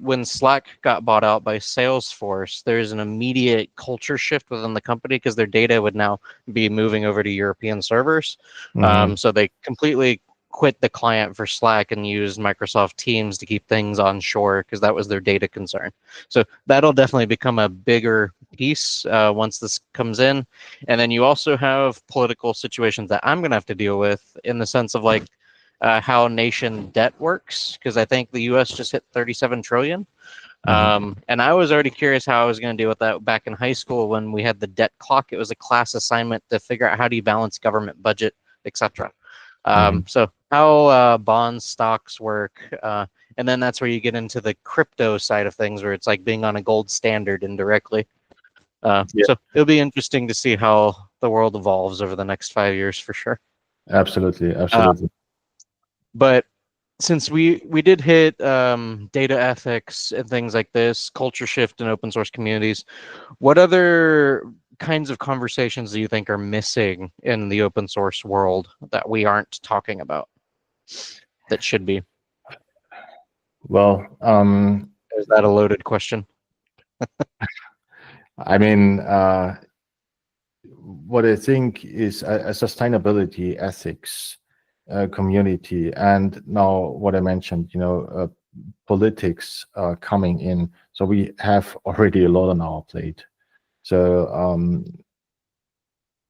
when Slack got bought out by Salesforce, there's an immediate culture shift within the company because their data would now be moving over to European servers. Hmm. So they completely quit the client for Slack and used Microsoft Teams to keep things on shore because that was their data concern. So that'll definitely become a bigger piece once this comes in. And then you also have political situations that I'm going to have to deal with in the sense of like how nation debt works, because I think the U.S. just hit 37 trillion. Hmm. And I was already curious how I was going to deal with that back in high school when we had the debt clock. It was a class assignment to figure out how do you balance government budget, etc. Hmm. So how bonds, stocks work, and then that's where you get into the crypto side of things, where it's like being on a gold standard indirectly. Yeah, So it'll be interesting to see how the world evolves over the next 5 years for sure. absolutely, Uh, absolutely. but since we did hit data ethics and things like this, culture shift in open source communities, what other kinds of conversations do you think are missing in the open source world that we aren't talking about that should be? Well, Is that a loaded question? I mean, what I think is a sustainability ethics community, and now what I mentioned, politics coming in. So we have already a lot on our plate. So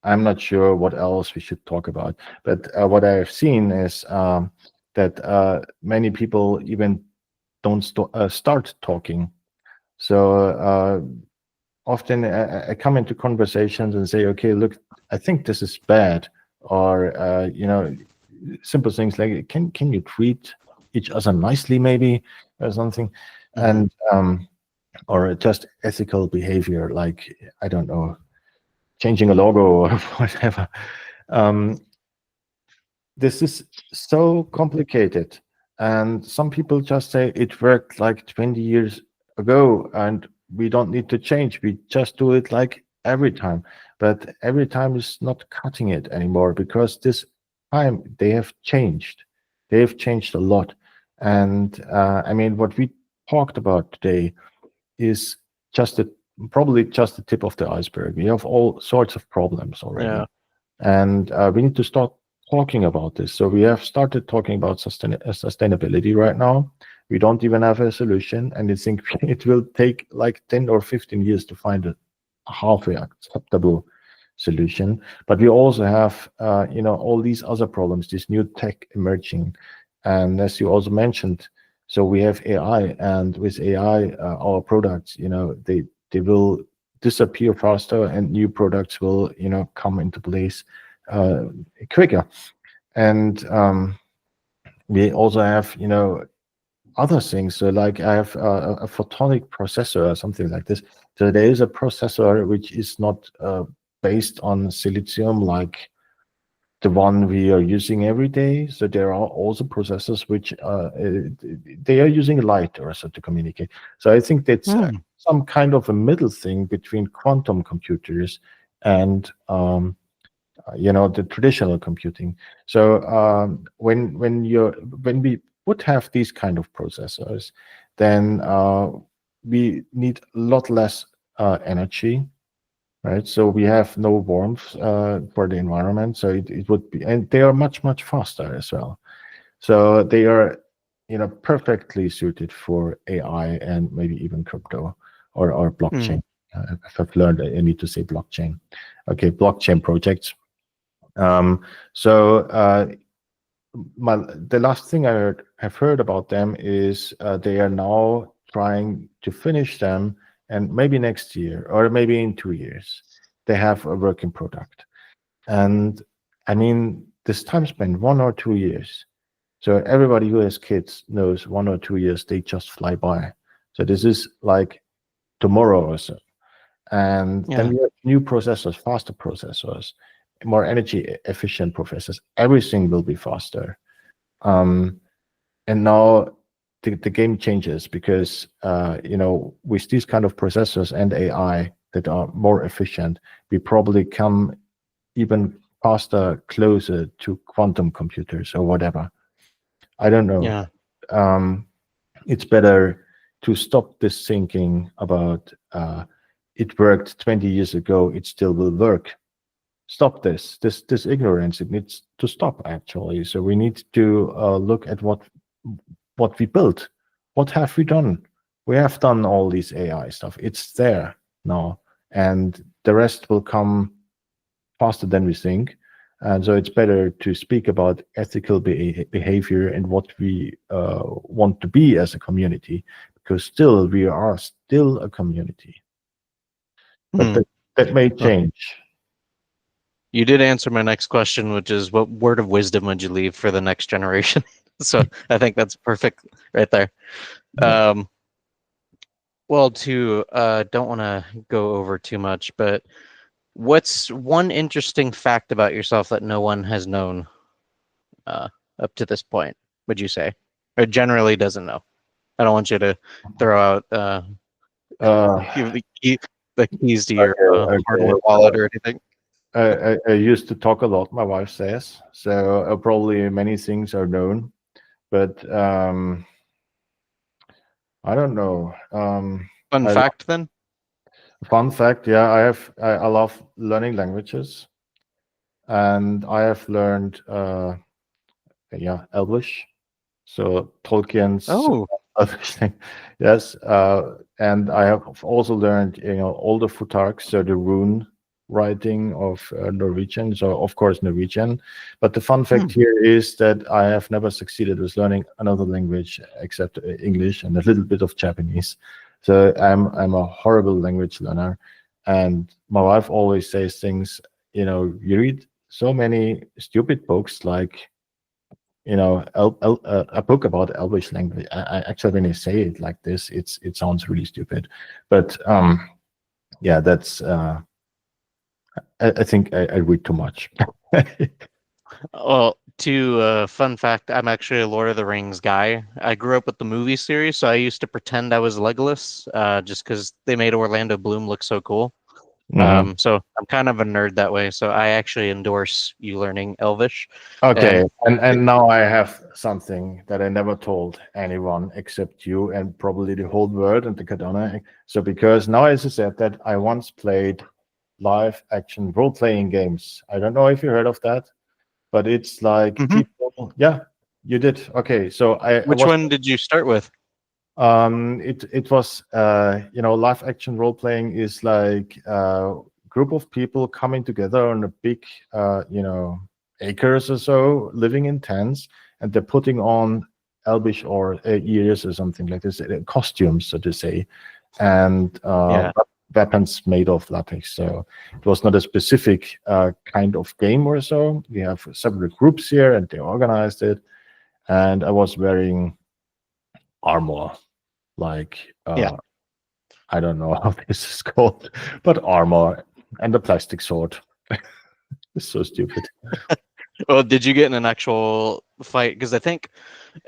I'm not sure what else we should talk about. But what I've seen is that many people even don't start talking. So often I come into conversations and say, okay, look, I think this is bad, or simple things like, can you treat each other nicely, maybe, or something, Mm-hmm. and or just ethical behavior, like, I don't know, changing a logo or whatever. Um, this is so complicated, and some people just say it worked like 20 years ago and we don't need to change, we just do it like every time. But every time is not cutting it anymore, because this time they have changed a lot. And I mean, what we talked about today is just a, probably just the tip of the iceberg. We have all sorts of problems Yeah. already, and we need to start talking about this. So we have started talking about sustainability right now. We don't even have a solution, and I think it will take like 10 or 15 years to find a halfway acceptable solution. But we also have, all these other problems, this new tech emerging, and as you also mentioned, so we have AI, and with AI, our products, they will disappear faster, and new products will, come into place uh, quicker. And we also have, other things. So like I have a photonic processor or something like this. So there is a processor which is not based on silicium like the one we are using every day. So there are also processors which they are using light also to communicate. So I think that's Hmm. some kind of a middle thing between quantum computers and the traditional computing. So when we would have these kind of processors, then we need a lot less energy, right? So we have no warmth for the environment. So it would be, and they are much faster as well. So they are, perfectly suited for AI and maybe even crypto or Hmm. blockchain. If I've learned, I need to say blockchain. Okay, blockchain projects. Um, so the last thing have heard about them is they are now trying to finish them, and maybe next year or maybe in 2 years they have a working product. And I mean, this time span 1 or 2 years. So everybody who has kids knows 1 or 2 years they just fly by. So this is like tomorrow or so. And then Yeah. we have new processors, faster processors, more energy efficient processors. Everything will be faster. Um, and now the game changes because with these kind of processors and AI that are more efficient, we probably come even faster, closer to quantum computers or whatever. I don't know. Yeah. Um, it's better to stop this thinking about it worked 20 years ago, it still will work. Stop this ignorance. It needs to stop actually. So we need to look at what we built. What have we done? We have done all these AI stuff. It's there now, and the rest will come faster than we think. And so it's better to speak about ethical behavior and what we want to be as a community, because still we are still a community. But Hmm. that may Well, change. you did answer my next question, which is what word of wisdom would you leave for the next generation? So I think that's perfect right there. Yeah. Um, well, to don't want to go over too much, but what's one interesting fact about yourself that no one has known uh, up to this point? Would you say, or generally doesn't know? I don't want you to throw out Uh, give the keys to your okay. hardware Okay. wallet or anything. I used to talk a lot, my wife says. So probably many things are known, but I don't know. Fun I fact, then. Fun fact, yeah, I love learning languages, and I have learned yeah, Elvish. So Tolkien's Oh. everything. Yes, and I have also learned, all the futarks, so the rune writing of Norwegian. So of course Norwegian. But the fun Hmm. fact here is that I have never succeeded with learning another language except English and a little bit of Japanese. So I'm a horrible language learner, and my wife always says things. You read so many stupid books like a book about Elvish language. I actually, when you say it like this, it sounds really stupid, but yeah, that's. I think I read too much. Well, to fun fact, I'm actually a Lord of the Rings guy. I grew up with the movie series, so I used to pretend I was Legolas, just because they made Orlando Bloom look so cool. Mhm. So I'm kind of a nerd that way. So I actually endorse you learning Elvish. Okay, And and now I have something that I never told anyone except you and probably the whole world and the Cardano. So because now, as I said, that I once played live action role playing games. I don't know if you heard of that, but it's like Mhm. people. Yeah, you did. Okay, so I Which was. one did you start with? It was live action role playing is like a group of people coming together on a big acres or so, living in tents, and they're putting on Elvish or ears or something like this, costumes, so to say. And Yeah. weapons made of latex. So it was not a specific kind of game or so. We have several groups here, and they organized it. And I was wearing armor, like Yeah. I don't know how this is called, but armor and a plastic sword. It's so stupid. Well, did you get in an actual fight? Because I think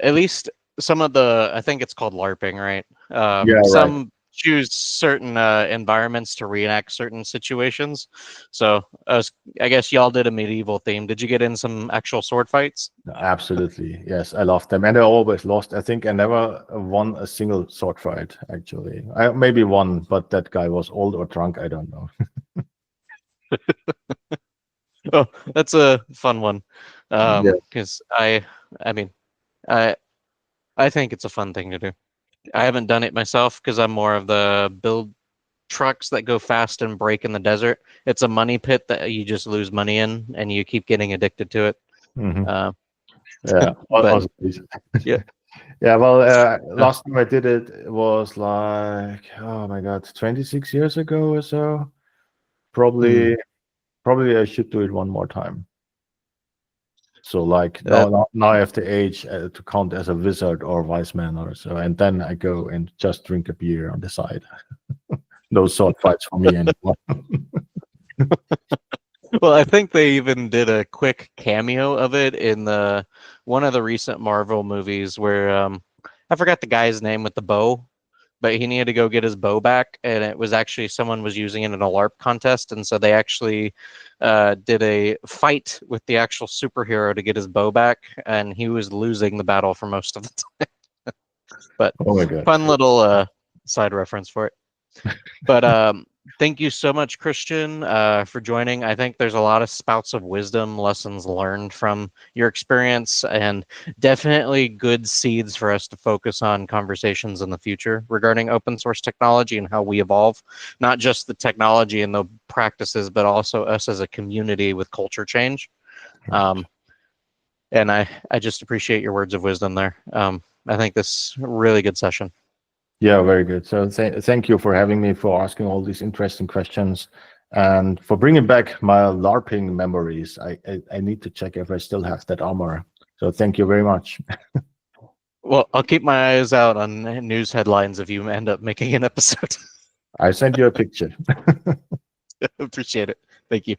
at least some of the, I think it's called LARPing, right? Yeah, right. Some choose certain environments to reenact certain situations. So I guess y'all did a medieval theme. Did you get in some actual sword fights? Absolutely. Yes, I love them. And I always lost. I think I never won a single sword fight, actually. I maybe won, but that guy was old or drunk. I don't know. Oh, that's a fun one. Yeah. Because I mean, I I think it's a fun thing to do. I haven't done it myself because I'm more of the build trucks that go fast and break in the desert. It's a money pit that you just lose money in, and you keep getting addicted to it. Hmm. Uh, Yeah. but Also, yeah, yeah. Well, uh, last time I did it was like, oh my God, 26 years ago or so. hmm, Probably, probably I should do it one more time. So like that now I have the age to count as a wizard or wise man or so, and then I go and just drink a beer on the side. No sword fights for me anymore. well, I think they even did a quick cameo of it in the one of the recent Marvel movies where I forgot the guy's name with the bow, but he needed to go get his bow back, and it was actually someone was using it in a LARP contest, and so they actually did a fight with the actual superhero to get his bow back, and he was losing the battle for most of the time. But Oh my god. fun little side reference for it. But thank you so much, Christian, for joining. I think there's a lot of spouts of wisdom, lessons learned from your experience, and definitely good seeds for us to focus on conversations in the future regarding open source technology and how we evolve, not just the technology and the practices, but also us as a community with culture change. Um, and I just appreciate your words of wisdom there. I think this really good session. Yeah, very good. So thank you for having me, for asking all these interesting questions, and for bringing back my LARPing memories. I need to check if I still have that armor. So thank you very much. Well, I'll keep my eyes out on news headlines if you end up making an episode. I sent you a picture. Appreciate it. Thank you.